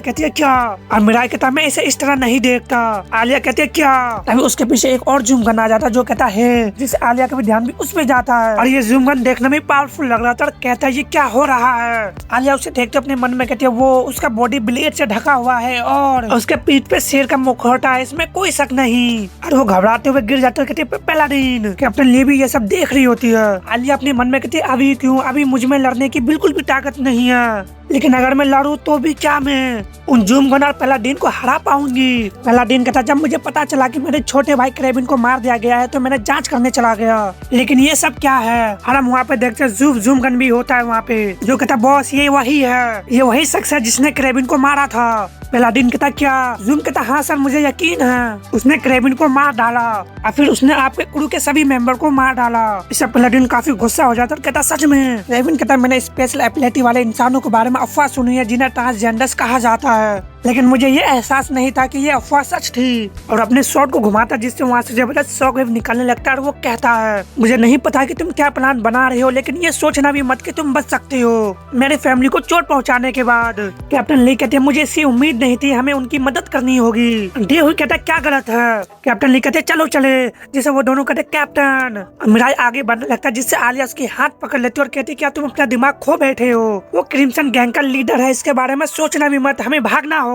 कहती है क्या। और मिराई कहता मैं इसे इस तरह नहीं देखता। आलिया कहती है क्या। तभी उसके पीछे एक और ज़ूम गन आ जाता जो कहता है, जिससे आलिया का भी ध्यान भी उस पे जाता है। और ये ज़ूम गन देखने में पावरफुल लग रहा था और कहता है ये क्या हो रहा है। आलिया उसे देखते अपने मन में कहती है वो उसका बॉडी ब्लेड से ढका हुआ है और उसके पीठ पे शेर का मुखौटा है, इसमें कोई शक नहीं। और वो घबराते हुए गिर जाते कहती है पैलाडीन। कैप्टन ली भी ये सब देख रही होती है। आलिया अपने मन में कहती है अभी क्यों, अभी मुझ में लड़ने की बिल्कुल भी ताकत नहीं है, लेकिन अगर मैं लड़ूं तो भी क्या मैं उन ज़ूम गन और पैलाडीन को हरा पाऊंगी। पैलाडीन कहता जब मुझे पता चला कि मेरे छोटे भाई क्रेबिन को मार दिया गया है तो मैंने जांच करने चला गया, लेकिन ये सब क्या है। और हम वहाँ पे देखते ज़ूम गन भी होता है वहाँ पे, जो कहता बॉस ये वही है, ये वही शख्स है जिसने क्रेबिन को मारा था। पैलाडीन कहता क्या। ज़ूम कहता हाँ सर मुझे यकीन है, उसने क्रेबिन को मार डाला और फिर उसने आपके क्रू के सभी मेंबर को मार डाला। इससे पैलाडीन काफी गुस्सा हो जाता है और कहता सच में। क्रेबिन कहता मैंने स्पेशल एबिलिटी वाले इंसानों के बारे में अफवाह सुनी है जिन्हें ट्रांसजेंडर्स कहा जाता है, लेकिन मुझे ये एहसास नहीं था कि ये अफवाह सच थी। और अपने शॉट को घुमाता जिससे वहाँ से जबरदस्त शॉक वेव निकलने लगता है और वो कहता है मुझे नहीं पता कि तुम क्या प्लान बना रहे हो, लेकिन ये सोचना भी मत कि तुम बच सकते हो मेरे फैमिली को चोट पहुँचाने के बाद। कैप्टन ली कहते मुझे इसकी उम्मीद नहीं थी, हमें उनकी मदद करनी होगी। डे हुई कहता क्या गलत है। कैप्टन ली कहते चलो चले, जिसे वो दोनों कहते कैप्टन। मिराई आगे बढ़ने लगता है जिससे आलिया उसकी हाथ पकड़ लेती है और कहती क्या तुम अपना दिमाग खो बैठे हो, वो क्रिम्सन गैंग का लीडर है, इसके बारे में सोचना भी मत, हमें भागना होगा।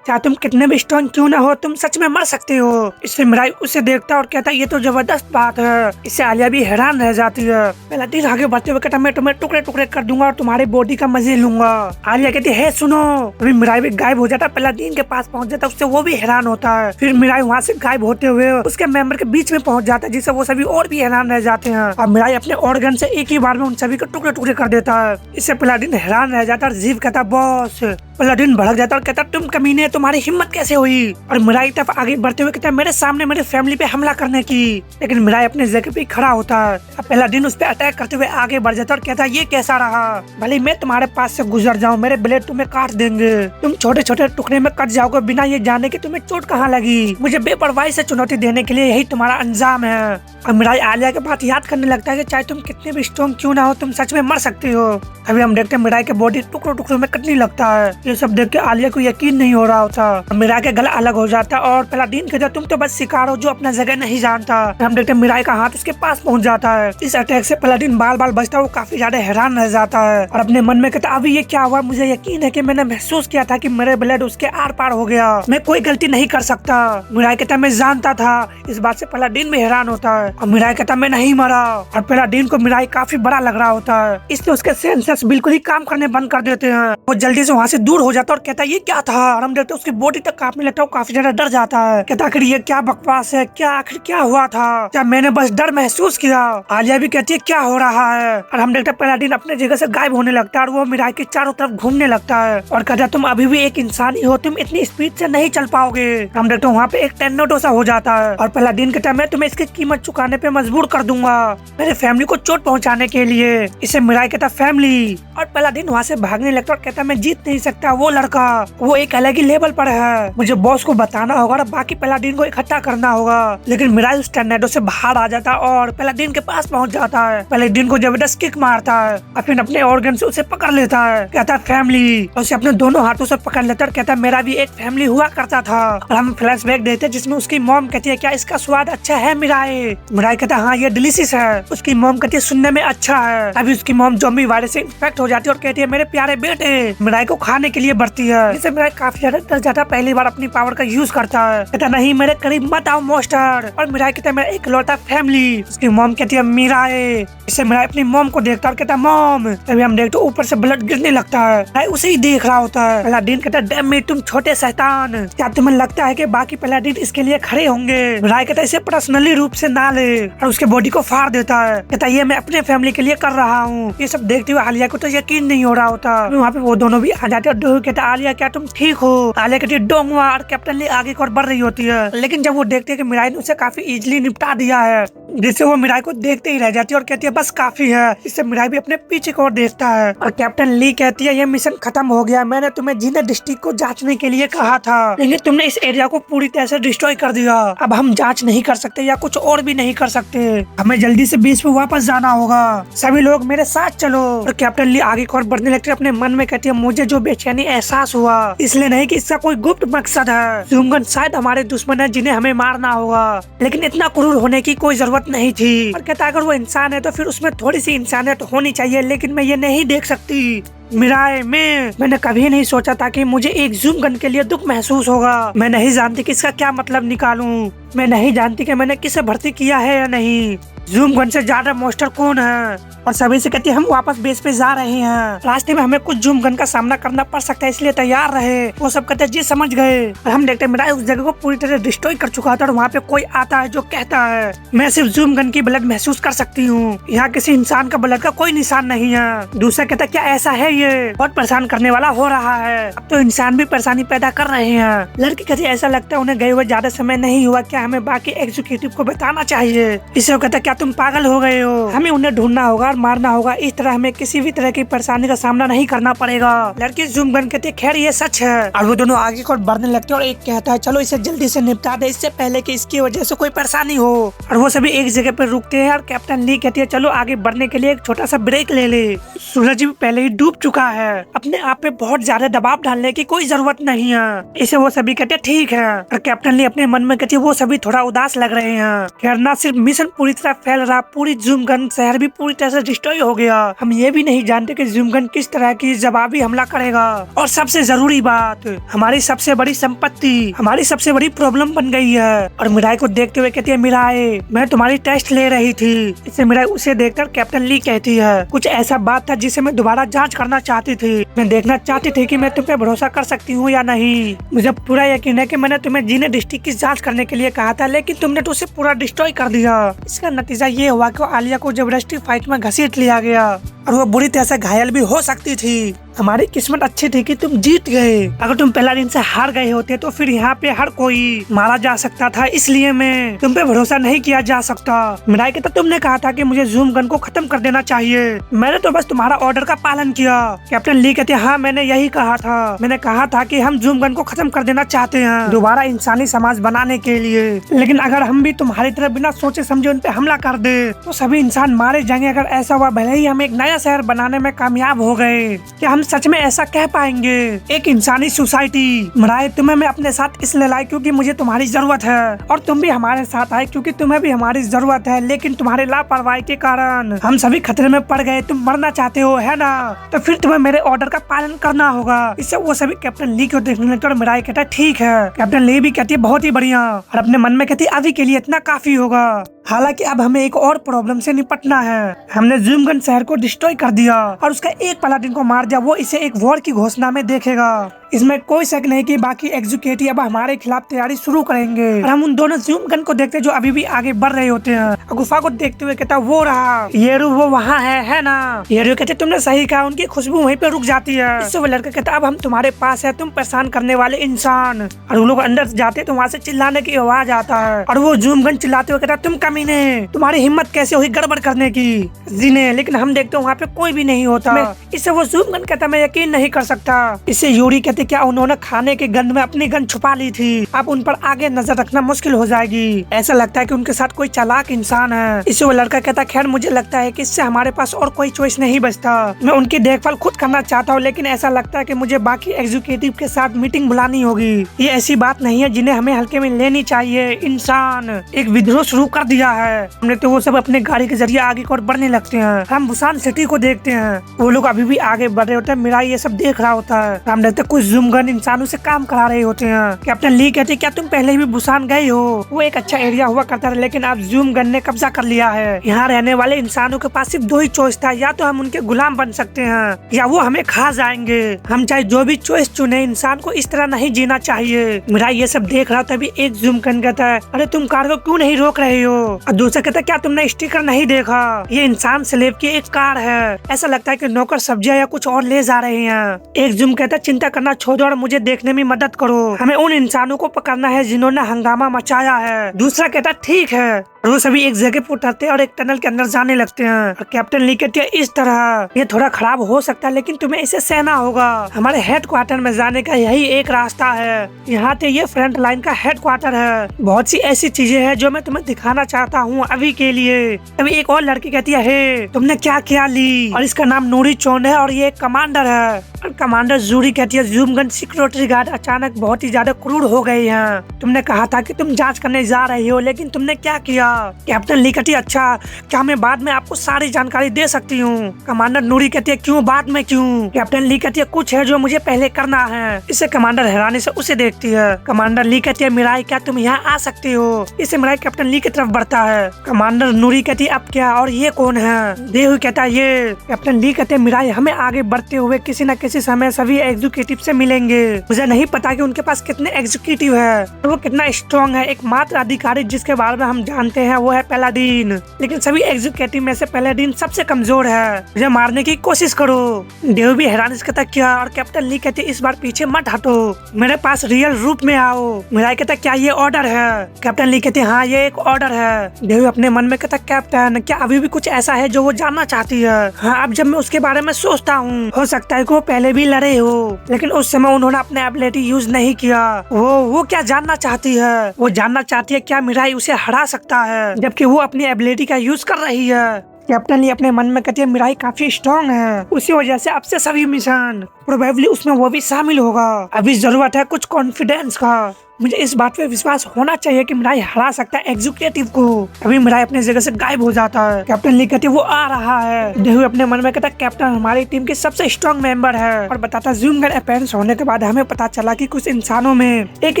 चाहे तुम कितने भी स्ट्रॉन्ग क्यों ना हो तुम सच में मर सकते हो। इससे मिराई उसे देखता और कहता ये तो जबरदस्त बात है। इससे आलिया भी हैरान रह जाती है। पैलाडीन आगे बढ़ते हुए कहता मैं तुम्हें टुकड़े टुकड़े कर दूंगा और तुम्हारी बॉडी का मजे लूंगा। आलिया कहती है सुनो। अभी मिराई भी गायब हो जाता, पैलाडीन के पास पहुंच जाता, उससे वो भी हैरान होता है। फिर मिराई वहाँ से गायब होते हुए उसके मेंबर के बीच में पहुंच जाता है, जिससे वो सभी और भी हैरान रह जाते हैं। और मिराई अपने ऑर्गन से एक ही बार में उन सभी को टुकड़े टुकड़े कर देता है। इससे पैलाडीन हैरान रह जाता है और जीव कहता बॉस। पैलाडीन भड़क जाता और कहता तुम कमीने, तुम्हारी हिम्मत कैसे हुई। और मिराई तरफ आगे बढ़ते हुए कहता मेरे सामने मेरे फैमिली पे हमला करने की, लेकिन मिराई अपने जगह पे खड़ा होता है। पैलाडीन उस पे अटैक करते हुए आगे बढ़ जाता और कहता ये कैसा रहा, भले मैं तुम्हारे पास से गुजर जाऊं मेरे ब्लेड तुम्हें काट देंगे, तुम छोटे छोटे टुकड़े में कट जाओगे बिना ये जाने कि तुम्हें चोट कहाँ लगी। मुझे बेपरवाही से चुनौती देने के लिए यही तुम्हारा अंजाम है। और मिराई आलिया के बात याद करने लगता है कि चाहे तुम कितने भी स्ट्रॉन्ग क्यों ना हो तुम सच में मर सकते हो। अभी हम देखते हैं मिराई के बॉडी टुकड़ों टुकड़ों में कटने लगता है। ये सब देख के आलिया को यकीन नहीं हो रहा होता। मिराई का गला अलग हो जाता और पैलाडीन कहता तुम तो बस शिकार हो जो अपना जगह नहीं जानता। हम देखते मिराई का हाथ इसके पास पहुंच जाता है। इस अटैक से पैलाडीन बाल बाल बचता है, वो काफी ज्यादा हैरान रह जाता है और अपने मन में कहता अभी ये क्या हुआ, मुझे यकीन है कि मैंने महसूस किया था कि मेरे ब्लड उसके आर पार हो गया, मैं कोई गलती नहीं कर सकता। मिराई कहता मैं जानता था। इस बात से पैलाडीन भी हैरान होता है और मिराई कहता मैं नहीं मरा। और पैलाडीन को मिराई काफी बड़ा लग रहा होता है, इसलिए उसके सेंसर्स बिल्कुल ही काम करने बंद कर देते हैं। वो जल्दी से वहाँ से दूर हो जाता है और कहता है ये क्या था। और हम देखते उसकी बॉडी तक कांपने लगता है, काफी ज्यादा डर जाता है। कहता आखिर ये क्या बकवास है, क्या आखिर क्या हुआ था, क्या मैंने बस डर महसूस किया। आलिया भी कहती है क्या हो रहा है। और हम देखते पैलाडीन अपने जगह से गायब होने लगता है और वो मिराई के चारों तरफ घूमने लगता है और कहता तुम अभी भी एक इंसान ही हो, तुम इतनी स्पीड से नहीं चल पाओगे। हम देखते वहाँ पे एक टर्नेडो सा हो जाता है और पैलाडीन कहता है मैं तुम्हें इसकी कीमत चुकाने पे मजबूर कर दूंगा, मेरे फैमिली को चोट पहुँचाने के लिए। इसे मिराई कहता फैमिली। और पैलाडीन वहाँ से भागने लगता और कहता मैं जीत नहीं सकता, वो लड़का वो एक अलग ही लेवल पर है, मुझे बॉस को बताना होगा और बाकी पैलाडीन को इकट्ठा करना होगा। लेकिन मिराई उस टर्नेडो से बाहर आ जाता और पैलाडीन के पास पहुंच जाता है। पैलाडीन को जबरदस्त किक मारता है और फिर अपने ऑर्गन से उसे पकड़ लेता है। कहता है फैमिली, और उसे अपने दोनों हाथों से पकड़ लेता है और कहता है मेरा भी एक फैमिली हुआ करता था। और हम फ्लैशबैक देखते हैं जिसमें उसकी मॉम कहती है क्या इसका स्वाद अच्छा है मिराई। मिराई कहता है हाँ ये डिलीशियस है। उसकी मॉम कहती है सुनने में अच्छा है। अभी उसकी मॉम ज़ॉम्बी वायरस से इन्फेक्ट हो जाती है और कहती है मेरे प्यारे बेटे। मिराई को खाने के लिए बढ़ती है, जिससे मिराई काफी ज्यादा डर जाता है, पहली बार अपनी पावर का यूज करता है। कहता नहीं मेरे करीब मत आओ मॉन्स्टर। और मिराई कहता है मेरा इकलौता फैमिली। उसकी मॉम कहती है मिराई। इससे मिराई अपनी मॉम को देखता है और कहता है मॉम। तभी हम देखते ऊपर से ब्लड गिरने लगता है, मिराई उसे ही देख रहा होता है। पैलाडीन कहता है डैम इट तुम छोटे शैतान, क्या तुम्हें लगता है कि बाकी पैलाडीन इसके लिए खड़े होंगे। मिराई कहता है इसे पर्सनली रूप से ना ले और उसके बॉडी को फाड़ देता है। कहता है ये मैं अपने फैमिली के लिए कर रहा हूँ। ये सब देखते हुए आलिया को तो यकीन नहीं हो रहा होता। वहाँ पे वो दोनों भी आ जाते हैं। कहता आलिया क्या तुम ठीक हो। आलिया कहती है डोंगवा। और कैप्टन ली आगे की ओर बढ़ रही होती है, लेकिन जब वो देखते हैं कि मिराई ने उसे काफी इजीली निपटा दिया है, जिससे वो मिराई को देखते ही रह जाती है और कहती है बस काफी है। इससे मिराई भी अपने पीछे की ओर देखता है और कैप्टन ली कहती है ये मिशन खत्म हो गया, मैंने तुम्हें जीने डिस्ट्रिक्ट को जांचने के लिए कहा था, लेकिन तुमने इस एरिया को पूरी तरह से डिस्ट्रॉय कर दिया। अब हम जांच नहीं कर सकते या कुछ और भी नहीं कर सकते, हमें जल्दी से बेस पे वापस जाना होगा, सभी लोग मेरे साथ चलो। और कैप्टन ली आगे की ओर बढ़ने लगती है। अपने मन में कहती है मुझे जो बेचैनी एहसास हुआ इसलिए नहीं कि इसका कोई गुप्त मकसद है। ज़ूमगन शायद हमारे दुश्मन है जिन्हें हमें मारना होगा, लेकिन इतना क्रूर होने की कोई जरूरत नहीं थी। और कहता अगर वो इंसान है तो फिर उसमें थोड़ी सी इंसानियत होनी चाहिए, लेकिन मैं ये नहीं देख सकती। मिराई मैंने कभी नहीं सोचा था कि मुझे एक ज़ूम गन के लिए दुख महसूस होगा। मैं नहीं जानती कि इसका क्या मतलब निकालूं, मैं नहीं जानती कि मैंने किसे भर्ती किया है या नहीं। ज़ूम गन से ज्यादा मॉन्स्टर कौन है। और सभी से कहती है हम वापस बेस पे जा रहे हैं, रास्ते में हमें कुछ ज़ूम गन का सामना करना पड़ सकता है, इसलिए तैयार रहे। वो सब कहते हैं जी समझ गए। और हम देखते हैं मिराई उस जगह को पूरी तरह डिस्ट्रॉय कर चुका था और वहाँ पे कोई आता है जो कहता है मैं सिर्फ ज़ूम गन की ब्लड महसूस कर सकती हूँ, यहाँ किसी इंसान का ब्लड का कोई निशान नहीं है। दूसरा कहता है क्या ऐसा है, ये बहुत परेशान करने वाला हो रहा है, अब तो इंसान भी परेशानी पैदा कर रहे हैं। लड़की कहती है ऐसा लगता है उन्हें गए हुए ज्यादा समय नहीं हुआ, क्या हमें बाकी एग्जीक्यूटिव को बताना चाहिए। इसे कहता है क्या तुम पागल हो गए हो, हमें उन्हें ढूंढना होगा और मारना होगा, इस तरह हमें किसी भी तरह की परेशानी का सामना नहीं करना पड़ेगा। लड़की ज़ूम गन कहती है खैर ये सच है। और वो दोनों आगे को बढ़ने लगते हैं और एक कहता है चलो इसे जल्दी से निपटा दे, इससे पहले कि इसकी वजह से कोई परेशानी हो। और वो सभी एक जगह पर रुकते हैं और कैप्टन ली कहती है चलो आगे बढ़ने के लिए एक छोटा सा ब्रेक ले ले, सूरज भी पहले ही डूब चुका है, अपने आप पे बहुत ज्यादा दबाव डालने की कोई जरूरत नहीं है। इसे वो सभी कहते ठीक है। और कैप्टन ली अपने मन में कहती है वो सभी थोड़ा उदास लग रहे हैं। खैर ना सिर्फ मिशन पूरी तरह फैल रहा, पूरी ज़ूम गन शहर भी पूरी तरह से डिस्ट्रॉय हो गया। हम ये भी नहीं जानते कि ज़ूम गन किस तरह की जवाबी हमला करेगा। और सबसे जरूरी बात, हमारी सबसे बड़ी संपत्ति, हमारी सबसे बड़ी प्रॉब्लम बन गई है। और मिराई को देखते हुए कहती है मिराई मैं तुम्हारी टेस्ट ले रही थी। इससे मिराई उसे देखकर कैप्टन ली कहती है कुछ ऐसा बात था जिसे मैं दोबारा जांच करना चाहती थी, मैं देखना चाहती थी कि मैं तुम पे भरोसा कर सकती हूँ या नहीं। मुझे पूरा यकीन है कि मैंने तुम्हें जीने डिस्ट्रिक्ट की जांच करने के लिए कहा था, लेकिन तुमने तो उसे पूरा डिस्ट्रॉय कर दिया। इसका नतीजा ये हुआ कि आलिया को जबरदस्ती फाइट में घसीट लिया गया और वो बुरी तरह से घायल भी हो सकती थी। हमारी किस्मत अच्छी थी कि तुम जीत गए, अगर तुम पहला दिन से हार गए होते तो फिर यहाँ पे हर कोई मारा जा सकता था, इसलिए मैं तुम पे भरोसा नहीं किया जा सकता। मिराई के तो तुमने कहा था कि मुझे ज़ूम गन को खत्म कर देना चाहिए, मैंने तो बस तुम्हारा ऑर्डर का पालन किया। कैप्टन ली कहते हाँ मैंने यही कहा था, मैंने कहा था कि हम ज़ूम गन को खत्म कर देना चाहते हैं दोबारा इंसानी समाज बनाने के लिए, लेकिन अगर हम भी तुम्हारी तरह बिना सोचे समझे उन पे हमला कर दे तो सभी इंसान मारे जाएंगे। अगर ऐसा हुआ भले ही हम एक नया शहर बनाने में कामयाब हो गए, क्या हम सच में ऐसा कह पाएंगे? एक इंसानी सोसाइटी। मिराई, तुम्हें मैं अपने साथ इसलिए लाई क्योंकि मुझे तुम्हारी जरूरत है, और तुम भी हमारे साथ आए क्योंकि तुम्हें भी हमारी जरूरत है। लेकिन तुम्हारे लापरवाही के कारण हम सभी खतरे में पड़ गए। तुम मरना चाहते हो, है ना? तो फिर तुम्हें मेरे ऑर्डर का पालन करना होगा। इससे वो सभी कैप्टन ली को देखने लगते और मिराई कहता है ठीक है। कैप्टन ली भी कहती है बहुत ही बढ़िया, और अपने मन में कहती है अभी के लिए इतना काफी होगा। हालांकि अब हमें एक और प्रॉब्लम से निपटना है। हमने ज़ूमगन शहर को डिस्ट्रॉय कर दिया और उसका एक पलाटिन को मार दिया। वो इसे एक वॉर की घोषणा में देखेगा। इसमें कोई शक नहीं कि बाकी एग्जीक्यूटिव अब हमारे खिलाफ तैयारी शुरू करेंगे। और हम उन दोनों ज़ूमगन को देखते हैं जो अभी भी आगे बढ़ रहे होते हैं। गुफा को देखते हुए कहता वो रहा येरू, वो वहाँ है ना? येरू कहते तुमने सही कहा, उनकी खुशबू वहीं पे रुक जाती है। इससे वो लड़का कहता अब हम तुम्हारे पास है, तुम परेशान करने वाले इंसान। और वो लोग अंदर जाते तो वहाँ से चिल्लाने की आवाज आता है, और वो ज़ूमगन चिल्लाते हुए कहता तुम कमीने, तुम्हारी हिम्मत कैसे हुई गड़बड़ करने की जीने? लेकिन हम देखते हैं वहाँ पे कोई भी नहीं होता। इससे वो ज़ूमगन कहता मैं यकीन नहीं कर सकता। इससे यूरी कहते क्या उन्होंने खाने के गंध में अपनी गन छुपा ली थी? अब उन पर आगे नजर रखना मुश्किल हो जाएगी। ऐसा लगता है कि उनके साथ कोई चालाक इंसान है। इससे वो लड़का कहता खैर मुझे लगता है कि इससे हमारे पास और कोई चॉइस नहीं बचता। मैं उनकी देखभाल खुद करना चाहता हूँ, लेकिन ऐसा लगता है कि मुझे बाकी एग्जीक्यूटिव के साथ मीटिंग बुलानी होगी। ये ऐसी बात नहीं है जिन्हें हमें हल्के में लेनी चाहिए। इंसान एक विद्रोह शुरू कर दिया है हमने, तो वो सब अपने गाड़ी के जरिए आगे की ओर बढ़ने लगते हैं। हम बुसान सिटी को देखते हैं, वो लोग अभी भी आगे बढ़ रहे होते हैं। मिराई ये सब देख रहा होता है। हम देखते कुछ ज़ूमगन इंसानों से काम करा रहे होते हैं। कैप्टन ली कहते क्या तुम पहले भी बुसान गए हो? वो एक अच्छा एरिया हुआ करता था, लेकिन अब ज़ूमगन ने कब्जा कर लिया है। यहाँ रहने वाले इंसानों के पास सिर्फ दो ही चॉइस था, या तो हम उनके गुलाम बन सकते हैं या वो हमें खा जाएंगे। हम चाहे जो भी चॉइस चुने, इंसान को इस तरह नहीं जीना चाहिए। मिराई ये सब देख रहा तभी एक ज़ूमगन कहता है अरे तुम कार को क्यों नहीं रोक रहे हो? और दूसरा कहता क्या तुमने स्टिकर नहीं देखा? ये इंसान स्लेव की एक कार है। ऐसा लगता है कि नौकर सब्जियां या कुछ और ले जा रहे हैं। एक ज़ूम कहता चिंता करना छोड़ दो और मुझे देखने में मदद करो। हमें उन इंसानों को पकड़ना है जिन्होंने हंगामा मचाया है। दूसरा कहता ठीक है। वो सभी एक जगह पर उतरते हैं और एक टनल के अंदर जाने लगते हैं। और कैप्टन ली कहती है इस तरह ये थोड़ा खराब हो सकता है, लेकिन तुम्हें इसे सहना होगा। हमारे हेड क्वार्टर में जाने का यही एक रास्ता है। यहाँ से ये फ्रंट लाइन का हेड क्वार्टर है। बहुत सी ऐसी चीजें हैं जो मैं तुम्हें दिखाना चाहता हूँ अभी के लिए। अभी एक और लड़की कहती है हे तुमने क्या किया ली? और इसका नाम नूरी चोन है और ये एक कमांडर है। और कमांडर जूरी कहती है ज़ूमगन सिक्योरिटी गार्ड अचानक बहुत ही ज्यादा क्रूर हो गए हैं। तुमने कहा था कि तुम जांच करने जा रही हो, लेकिन तुमने क्या किया? कैप्टन ली कहती है अच्छा क्या मैं बाद में आपको सारी जानकारी दे सकती हूँ? कमांडर नूरी कहती है क्यों बाद में क्यों? कैप्टन ली कहती है कुछ है जो मुझे पहले करना है। इससे कमांडर हैरानी से उसे देखती है। कमांडर ली कहती है मिराई क्या तुम यहाँ आ सकती हो? इससे मिराई कैप्टन ली की तरफ बढ़ता है। कमांडर नूरी कहती है अब क्या, और ये कौन है? देहु कहता है ये। कैप्टन ली कहते हैं मिराई हमें आगे बढ़ते हुए किसी न किसी समय सभी एग्जीक्यूटिव से मिलेंगे। मुझे नहीं पता कि उनके पास कितने एग्जीक्यूटिव है, वो कितना स्ट्रॉन्ग है। एकमात्र अधिकारी जिसके बारे में हम जानते हैं वो है पैलाडीन, लेकिन सभी एग्जीक्यूटिव में से पैलाडीन सबसे कमजोर है। मुझे मारने की कोशिश करो। देव भी हैरानी से कहता क्या? और कैप्टन ली कहते इस बार पीछे मत हटो, मेरे पास रियल रूप में आओ। मिराई कहता क्या ये ऑर्डर है? कैप्टन ली कहते हाँ ये एक ऑर्डर है। देव अपने मन में कहता कैप्टन क्या अभी भी कुछ ऐसा है जो वो जानना चाहती है? हाँ अब जब मैं उसके बारे में सोचता हूँ हो सकता है कि वो पहले भी लड़े हो, लेकिन उस समय उन्होंने अपने एबिलिटी यूज नहीं किया। वो क्या जानना चाहती है? वो जानना चाहती है क्या मिराई उसे हरा सकता है जबकि वो अपनी एबिलिटी का यूज कर रही है। कैप्टन ली अपने मन में कहती है मिराई काफी स्ट्रॉन्ग है, उसी वजह से अब से सभी मिशन प्रोबेबली उसमें वो भी शामिल होगा। अभी जरूरत है कुछ कॉन्फिडेंस का। मुझे इस बात पे विश्वास होना चाहिए कि मिराई हरा सकता है एग्जीक्यूटिव को। अभी मिराई अपनी जगह से गायब हो जाता है। कैप्टन ली कहती है वो आ रहा है। देहु अपने मन में कहता है कैप्टन हमारी टीम के सबसे स्ट्रॉन्ग मेंबर है। और बताता ज़ूमगन अपीयरेंस होने के बाद हमें पता चला कि कुछ इंसानों में एक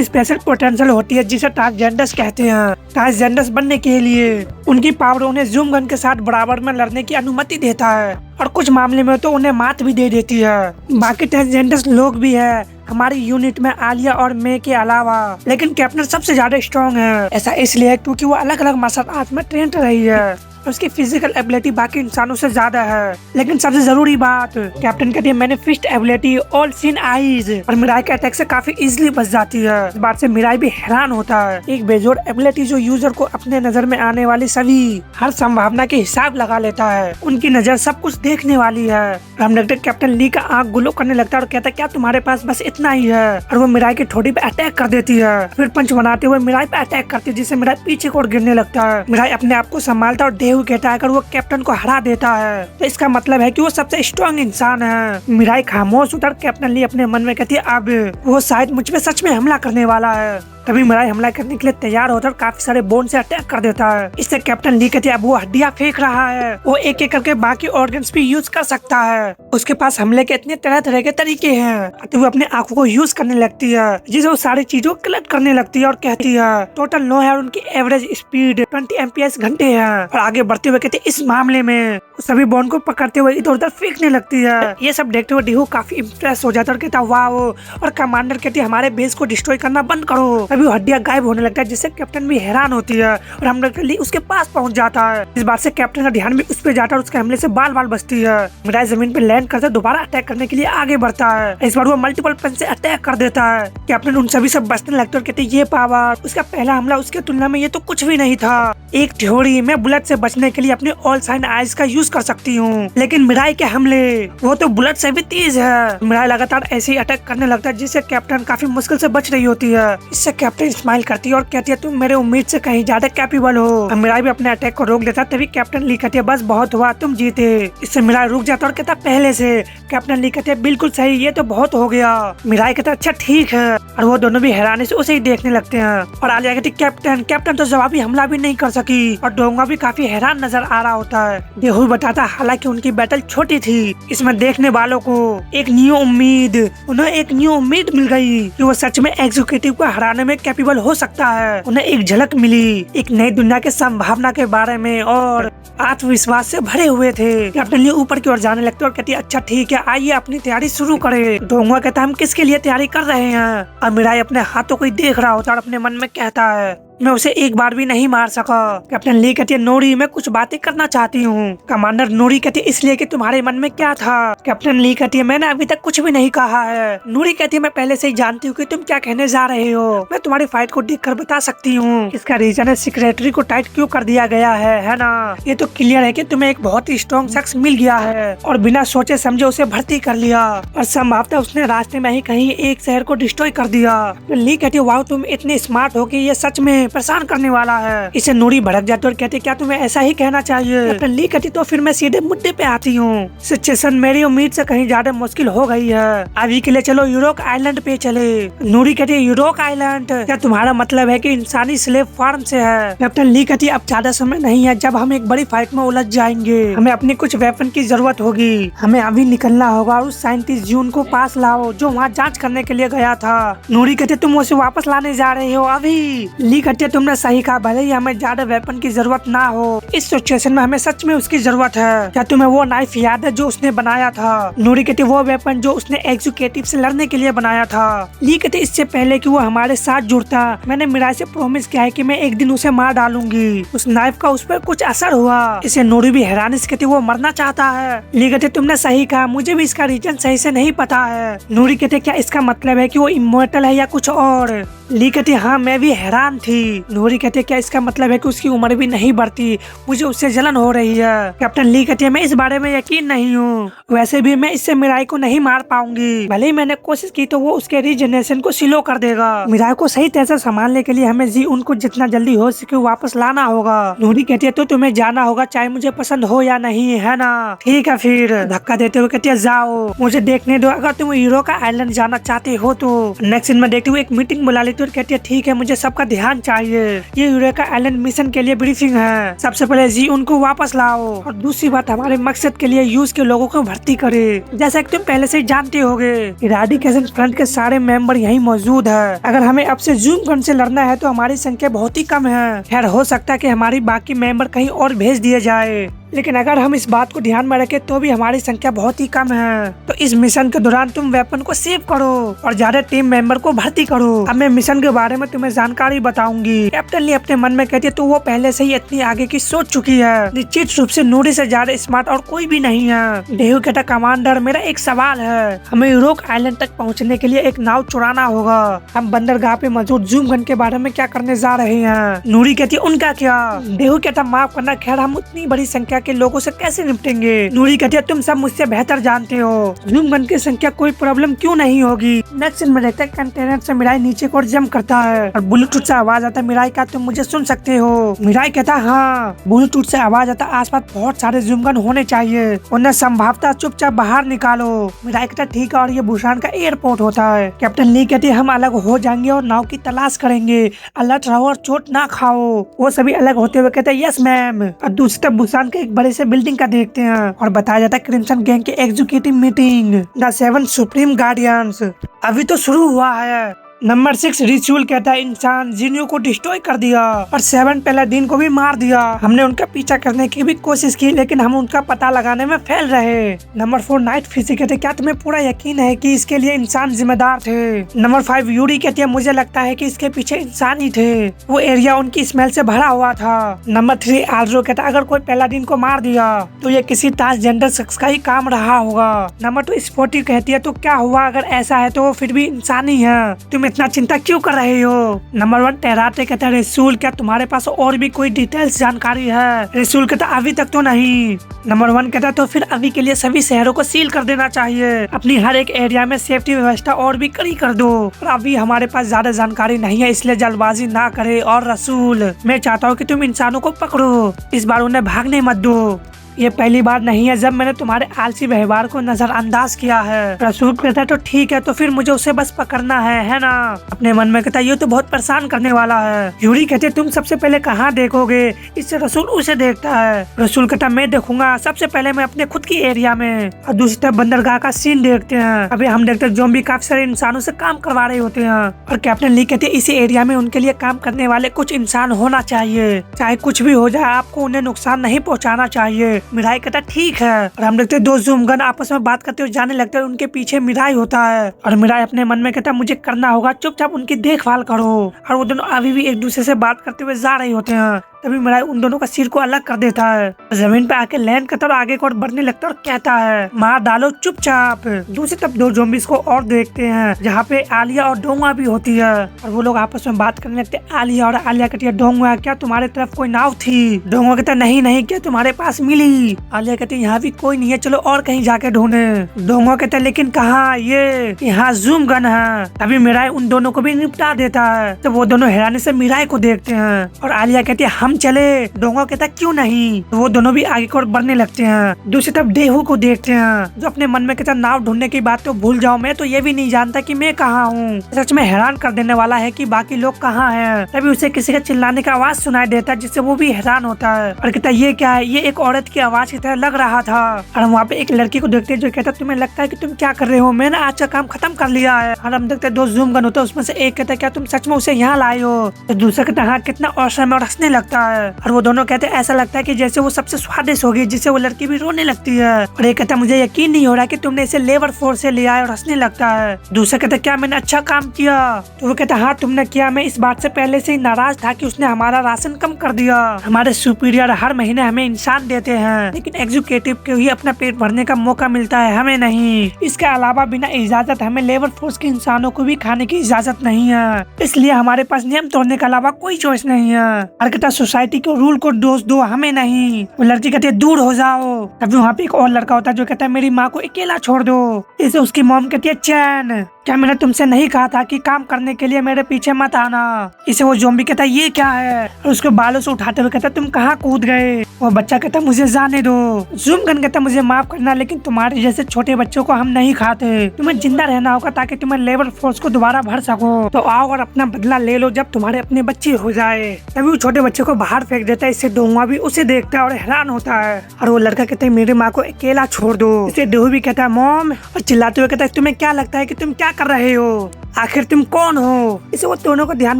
स्पेशल पोटेंशियल होती है जिसे ट्रांसजेंडर्स कहते हैं। ट्रांसजेंडर्स बनने के लिए उनकी पावर उन्हें ज़ूमगन के साथ बराबर में लड़ने की अनुमति देता है, और कुछ मामले में तो उन्हें मात भी दे देती है। बाकी ट्रांसजेंडर्स लोग भी है हमारी यूनिट में आलिया और मे के अलावा, लेकिन कैप्टन सबसे ज्यादा स्ट्रॉन्ग है। ऐसा इसलिए क्योंकि वो अलग अलग मार्शल आर्ट में ट्रेन रही है। उसकी फिजिकल एबिलिटी बाकी इंसानों से ज्यादा है। लेकिन सबसे जरूरी बात कैप्टन कहती है मैंने fist ability all seen eyes, और मिराई के अटैक से काफी इजीली बच जाती है। इस बात से मिराई भी हैरान होता है। एक बेजोड़ एबिलिटी जो यूजर को अपने नजर में आने वाली सभी हर संभावना के हिसाब लगा लेता है। उनकी नजर सब कुछ देखने वाली है। हम देखते कैप्टन ली का आंख ग्लो करने लगता है और कहता है क्या तुम्हारे पास बस इतना ही है? और वो मिराई की ठोड़ी पे अटैक कर देती है। फिर पंच बनाते हुए मिराई पे अटैक करती है जिससे मिराई पीछे को गिरने लगता है। मिराई अपने आप को संभालता और डेहू कहता है अगर वो कैप्टन को हरा देता है तो इसका मतलब है कि वो सबसे स्ट्रांग इंसान है। मिराई खामोश उतर कैप्टन ली अपने मन में कहती है अब वो शायद मुझ पे सच में हमला करने वाला है। तभी मिराई हमला करने के लिए तैयार होकर काफी सारे बोन से अटैक कर देता है। इससे कैप्टन ली कहती है अब वो हड्डियां फेंक रहा है, वो एक एक करके बाकी ऑर्गन्स भी यूज कर सकता है। उसके पास हमले के इतने तरह तरह के तरीके हैं। तो वो अपने आंखों को यूज करने लगती है जिसे वो सारी चीजों को कलेक्ट करने लगती है और कहती है टोटल नो है। उनकी एवरेज स्पीड 20 MPS घंटे है। और आगे बढ़ते हुए कहती है इस मामले में सभी बॉन को पकड़ते हुए इधर उधर फेंकने लगती है। ये सब देखते हुए डेहू काफी इम्प्रेस हो जाता है और कहता है वाह। और कमांडर कहती है हमारे बेस को डिस्ट्रॉय करना बंद करो। तभी हड्डियां गायब होने लगता है जिससे कैप्टन भी हैरान होती है और हम लोग उसके पास पहुंच जाता है। इस बात से कैप्टन का ध्यान भी उस पे जाता है और उसके हमले से बाल बाल बचती है। मिराई जमीन पे लैंड करते दोबारा अटैक करने के लिए आगे बढ़ता है। इस बार वो मल्टीपल पंच से अटैक कर देता है। कैप्टन उन सभी से बचने लगता है और कहते ये पावर, उसका पहला हमला उसके तुलना में ये तो कुछ भी नहीं था। एक थ्योरी, मैं बुलेट से बचने के लिए अपने ऑल साइन आइज का यूज कर सकती हूँ, लेकिन मिराई के हमले वो तो बुलेट से भी तेज है। मिराई लगातार ऐसे ही अटैक करने लगता है जिससे कैप्टन काफी मुश्किल से बच रही होती है। इससे कैप्टन स्माइल करती है और कहती है तुम मेरे उम्मीद से कहीं ज्यादा कैपेबल हो। मिराई भी अपने अटैक को रोक देता है। तभी कैप्टन ली कहती है बस बहुत हुआ, तुम जीते। इससे मिराई रुक जाता है और कहता पहले से। कैप्टन ली कहते हैं बिल्कुल सही, ये तो बहुत हो गया। मिराई कहता अच्छा ठीक है। और वो दोनों भी हैरानी से उसे ही देखने लगते हैं। और आलिया कहती कैप्टन तो जवाबी हमला भी नहीं कर सकी। और डोंगा भी काफी हैरान नजर आ रहा होता है। डेहू बताता हालांकि उनकी बैटल छोटी थी, इसमें देखने वालों को एक न्यू उम्मीद मिल गई कि वो सच में एग्जीक्यूटिव को हराने में कैपेबल हो सकता है। उन्हें एक झलक मिली एक नई दुनिया के संभावना के बारे में और आत्मविश्वास से भरे हुए थे। कैप्टन ली ऊपर की ओर जाने लगते और कहती है अच्छा ठीक है, आइए अपनी तैयारी शुरू करें। डोंगा कहता हम किसके लिए तैयारी कर रहे हैं। और मिराई अपने हाथों को ही देख रहा होता और अपने मन में कहता है मैं उसे एक बार भी नहीं मार सका। कैप्टन ली कहती है नोरी मैं कुछ बातें करना चाहती हूँ। कमांडर नोरी कहती है इसलिए कि तुम्हारे मन में क्या था। कैप्टन ली कहती है मैंने अभी तक कुछ भी नहीं कहा है। नोरी कहती है मैं पहले से ही जानती हूँ कि तुम क्या कहने जा रहे हो। मैं तुम्हारी फाइट को देखकर बता सकती हूँ। इसका रीजन है सेक्रेटरी को टाइट क्यों कर दिया गया है ना। ये तो क्लियर है कि तुम्हें एक बहुत ही स्ट्रॉन्ग शख्स मिल गया है और बिना सोचे समझे उसे भर्ती कर लिया और संभवतः उसने रास्ते में ही कहीं एक शहर को डिस्ट्रॉय कर दिया। ली कहती है वाह तुम इतने स्मार्ट हो कि ये सच में परेशान करने वाला है। इसे नूरी भड़क जाती और कहती क्या तुम्हें ऐसा ही कहना चाहिए। कैप्टन ली कहती तो फिर मैं सीधे मुद्दे पे आती हूँ। सिचुएशन मेरी उम्मीद से कहीं ज्यादा मुश्किल हो गई है। अभी के लिए चलो यूरोक आइलैंड पे चले। नूरी कहती यूरोक आइलैंड, क्या तुम्हारा मतलब है कि इंसानी स्लेव फार्म से है। कैप्टन ली कहती अब ज्यादा समय नहीं है, जब हम एक बड़ी फाइट में उलझ जाएंगे हमें अपने कुछ वेपन की जरूरत होगी। हमें अभी निकलना होगा और उस साइंटिस्ट जून को पास लाओ जो वहाँ जांच करने के लिए गया था। नूरी कहती तुम उसे वापस लाने जा रहे हो अभी। ली कहती तुमने सही कहा, भले ही हमें ज्यादा वेपन की जरूरत ना हो, इस सिचुएशन में हमें सच में उसकी जरूरत है। क्या तुम्हें वो नाइफ याद है जो उसने बनाया था। नूरी कहती वो वेपन जो उसने एग्जीक्यूटिव से लड़ने के लिए बनाया था। ली कहती इससे पहले कि वो हमारे साथ जुड़ता मैंने मिराई से प्रॉमिस किया है कि मैं एक दिन उसे मार डालूंगी। उस नाइफ का उस पर कुछ असर हुआ। इसे नूरी भी हैरानी से कहती वो मरना चाहता है। ली कहती तुमने सही कहा, मुझे भी इसका रीजन सही से नहीं पता है। नूरी कहती क्या इसका मतलब है कि वो इमोर्टल है या कुछ और। ली कहती हाँ मैं भी हैरान थी। नूरी कहती क्या इसका मतलब है कि उसकी उम्र भी नहीं बढ़ती, मुझे उससे जलन हो रही है। कैप्टन ली कहती है मैं इस बारे में यकीन नहीं हूँ, वैसे भी मैं इससे मिराई को नहीं मार पाऊंगी। भले ही मैंने कोशिश की तो वो उसके रीजनरेशन को स्लो कर देगा। मिराई को सही तरह से संभालने के लिए हमें जी उनको जितना जल्दी हो सके वापस लाना होगा। नूरी कहती है तो तुम्हें जाना होगा चाहे मुझे पसंद हो या नहीं, है ना। ठीक है फिर। धक्का देते हुए कहती है जाओ, मुझे देखने दो, अगर तुम यूरोक आइलैंड जाना चाहते हो तो। लेकिन सीन में देखते हुए एक मीटिंग बुला लेती है और कहती है ठीक है मुझे सबका ध्यान चाहिए, ये यूरेका आइलैंड मिशन के लिए ब्रीफिंग है। सबसे पहले जी उनको वापस लाओ और दूसरी बात हमारे मकसद के लिए यूज के लोगों को भर्ती करे। जैसा कि तुम पहले से जानते होगे इराडिकेशन फ्रंट के सारे मेंबर यहीं मौजूद है। अगर हमें अब से जूम गन से लड़ना है तो हमारी संख्या बहुत ही कम है। खैर हो सकता है कि हमारी बाकी मेंबर कहीं और भेज दिए जाए, लेकिन अगर हम इस बात को ध्यान में रखें तो भी हमारी संख्या बहुत ही कम है। तो इस मिशन के दौरान तुम वेपन को सेव करो और ज्यादा टीम मेंबर को भर्ती करो। अब मैं मिशन के बारे में तुम्हें जानकारी बताऊंगी। कैप्टन ली अपने मन में कहती है तो वो पहले से ही इतनी आगे की सोच चुकी है। निश्चित रूप से नूरी से ज्यादा स्मार्ट और कोई भी नहीं है। डेहू कहता कमांडर मेरा एक सवाल है, हमें यूरोक आइलैंड तक पहुँचने के लिए एक नाव चुराना होगा। हम बंदरगाह पे मौजूद जूम गन के बारे में क्या करने जा रहे हैं। नूरी कहती है उनका क्या। डेहू कहता माफ करना, खैर हम उतनी बड़ी संख्या के लोगों से कैसे निपटेंगे। नूरी कहती है तुम सब मुझसे बेहतर जानते हो, जूम गन की संख्या कोई प्रॉब्लम क्यों नहीं होगी। नेक्स्ट सीन में देखते हैं कंटेनर से मिराई नीचे को जंप करता है और ब्लूटूथ से आवाज आता है मिराई का तुम मुझे सुन सकते हो। मिराई कहता हाँ। ब्लूटूथ से आवाज आता आसपास बहुत सारे जूम गन होने चाहिए, उन्हें संभवतः चुपचाप बाहर निकालो। मिराई कहता ठीक है और ये बुसान का एयरपोर्ट होता है। कैप्टन ली कहती हम अलग हो जाएंगे और नाव की तलाश करेंगे, अलर्ट रहो और चोट ना खाओ। वो सभी अलग होते हुए कहते हैं यस मैम। और दूसरी तरफ बुसान के एक बड़े से बिल्डिंग का देखते हैं और बताया जाता है क्रिम्सन गैंग की executive meeting the 7 supreme guardians अभी तो शुरू हुआ है। नंबर 6 रिचुअल कहता है इंसान जीनियो को डिस्ट्रॉय कर दिया और 7 पैलाडीन को भी मार दिया। हमने उनका पीछा करने की भी कोशिश की लेकिन हम उनका पता लगाने में फेल रहे। नंबर 4 नाइट फिजी कहते क्या तुम्हें पूरा यकीन है कि इसके लिए इंसान जिम्मेदार थे। नंबर 5 यूरी कहती है मुझे लगता है कि इसके पीछे इंसान ही थे, वो एरिया उनकी स्मेल से भरा हुआ था। नंबर 3 आल्ड्रो कहता अगर कोई पैलाडीन को मार दिया तो ये किसी ट्रांसजेंडर शख्स का ही काम रहा होगा। नंबर 2 स्पोर्टी कहती है तो क्या हुआ अगर ऐसा है तो वो फिर भी इंसान ही है, तुम इतना चिंता क्यों कर रहे हो। नंबर 1 टेराटे कहता है रसूल क्या तुम्हारे पास और भी कोई डिटेल्स जानकारी है। रसूल कहता अभी तक तो नहीं। नंबर 1 कहता तो फिर अभी के लिए सभी शहरों को सील कर देना चाहिए, अपनी हर एक एरिया में सेफ्टी व्यवस्था और भी कड़ी कर दो। और अभी हमारे पास ज्यादा जानकारी नहीं है इसलिए जल्दबाजी ना करे। और रसूल मैं चाहता हूँ कि तुम इंसानों को पकड़ो, इस बार उन्हें भागने मत दो। ये पहली बार नहीं है जब मैंने तुम्हारे आलसी व्यवहार को नजरअंदाज किया है। रसूल कहता है तो ठीक है तो फिर मुझे उसे बस पकड़ना है ना। अपने मन में कहता है ये तो बहुत परेशान करने वाला है। यूरी कहते तुम सबसे पहले कहाँ देखोगे, इससे रसूल उसे देखता है। रसूल कहता मैं देखूंगा सबसे पहले मैं अपने खुद की एरिया में। और दूसरी तरफ बंदरगाह का सीन देखते हैं। अभी हम देखते हैं ज़ॉम्बी काफी सारे इंसानों से काम करवा रहे होते हैं और कैप्टन ली कहते इस एरिया में उनके लिए काम करने वाले कुछ इंसान होना चाहिए, चाहे कुछ भी हो जाए आपको उन्हें नुकसान नहीं पहुँचाना चाहिए। मिराई कहता ठीक है। और हम देखते दो जूम गन आपस में बात करते हुए जाने लगते हैं, उनके पीछे मिराई होता है और मिराई अपने मन में कहता मुझे करना होगा, चुपचाप उनकी देखभाल करो। और वो दोनों अभी भी एक दूसरे से बात करते हुए जा रहे होते हैं। तभी मिराई उन दोनों का सिर को अलग कर देता है, जमीन पे आके लैंड करता है और आगे को बढ़ने लगता है और कहता है मार डालो चुपचाप। दूसरी तरफ दो ज़ॉम्बीज़ को और देखते हैं जहाँ पे आलिया और डोंगा भी होती है और वो लोग आपस में बात करने लगते हैं। आलिया कहती है डोंगा क्या तुम्हारे तरफ कोई नाव थी। डोंगा कहता नहीं नहीं क्या तुम्हारे पास मिली। आलिया कहती यहाँ भी कोई नहीं है, चलो और कहीं जाके ढूंढे। डोंगा कहता लेकिन कहाँ, ये यहाँ जूम गन है। तभी मिराई उन दोनों को भी निपटा देता है। तो वो दोनों हैरानी से मिराई को देखते हैं और आलिया कहती है हम चले। डोंगा कहता क्यों नहीं। तो वो दोनों भी आगे को बढ़ने लगते हैं। दूसरी तरफ डेहू को देखते हैं जो अपने मन में कहता नाव ढूंढने की बात तो भूल जाओ, मैं तो ये भी नहीं जानता कि मैं कहाँ हूँ। सच में हैरान कर देने वाला है कि बाकी लोग कहाँ हैं। तभी उसे किसी का चिल्लाने का आवाज सुनाई देता है जिससे वो भी हैरान होता है और कहता ये क्या है, ये एक औरत की आवाज की तरह लग रहा था। और हम वहाँ पे एक लड़की को देखते हैं जो कहता तुम्हें लगता है कि तुम क्या कर रहे हो, मैंने आज का काम खत्म कर लिया है। और हम देखते दो जूम गन होते हैं, उसमें से एक कहता है क्या तुम सच में उसे यहाँ लाए हो। तो दूसरा कहता हाँ कितना औसम है और हंसने लगता है। और वो दोनों कहते हैं ऐसा लगता है कि जैसे वो सबसे स्वादिष्ट होगी, जिससे वो लड़की भी रोने लगती है। और एक कहता मुझे यकीन नहीं हो रहा कि तुमने इसे लेबर फोर्स से लिया है और हंसने लगता है। दूसरा कहता क्या मैंने अच्छा काम किया। तो वो कहता हाँ तुमने किया, मैं इस बात से पहले से ही नाराज था कि उसने हमारा राशन कम कर दिया। हमारे सुपीरियर हर महीने हमें इंसान देते हैं लेकिन एग्जीक्यूटिव को ही अपना पेट भरने का मौका मिलता है, हमें नहीं। इसके अलावा बिना इजाजत हमें लेबर फोर्स के इंसानों को भी खाने की इजाजत नहीं है, इसलिए हमारे पास नियम तोड़ने के अलावा कोई चॉइस नहीं है। और कहता सोसाइटी को रूल को दोष दो, हमें नहीं। वो लड़की कहती है दूर हो जाओ। तभी वहाँ पे एक और लड़का होता है जो कहता है मेरी माँ को अकेला छोड़ दो। इसे उसकी मॉम कहती है चैन क्या मैंने तुमसे नहीं कहा था कि काम करने के लिए मेरे पीछे मत आना। इसे वो ज़ॉम्बी कहता है ये क्या है और उसके बालों से उठाते हुए कहता तुम कहाँ कूद गए। वो बच्चा कहता मुझे जाने दो। जूम गन कहता मुझे माफ करना लेकिन तुम्हारे जैसे छोटे बच्चों को हम नहीं खाते, तुम्हें जिंदा रहना होगा ताकि तुम्हें लेबर फोर्स को दोबारा भर सको। तो आओ और अपना बदला ले लो जब तुम्हारे अपने बच्चे हो जाए। तभी वो छोटे बच्चे को बाहर फेंक देता है। इससे डोंगा भी उसे देखता है और हैरान होता है। और वो लड़का कहता है मेरी माँ को अकेला छोड़ दो। इसे डेहू भी कहता है मॉम और चिल्लाते हुए कहता है तुम्हें क्या लगता है कि तुम क्या कर रहे हो, आखिर तुम कौन हो। इसे वो दोनों का ध्यान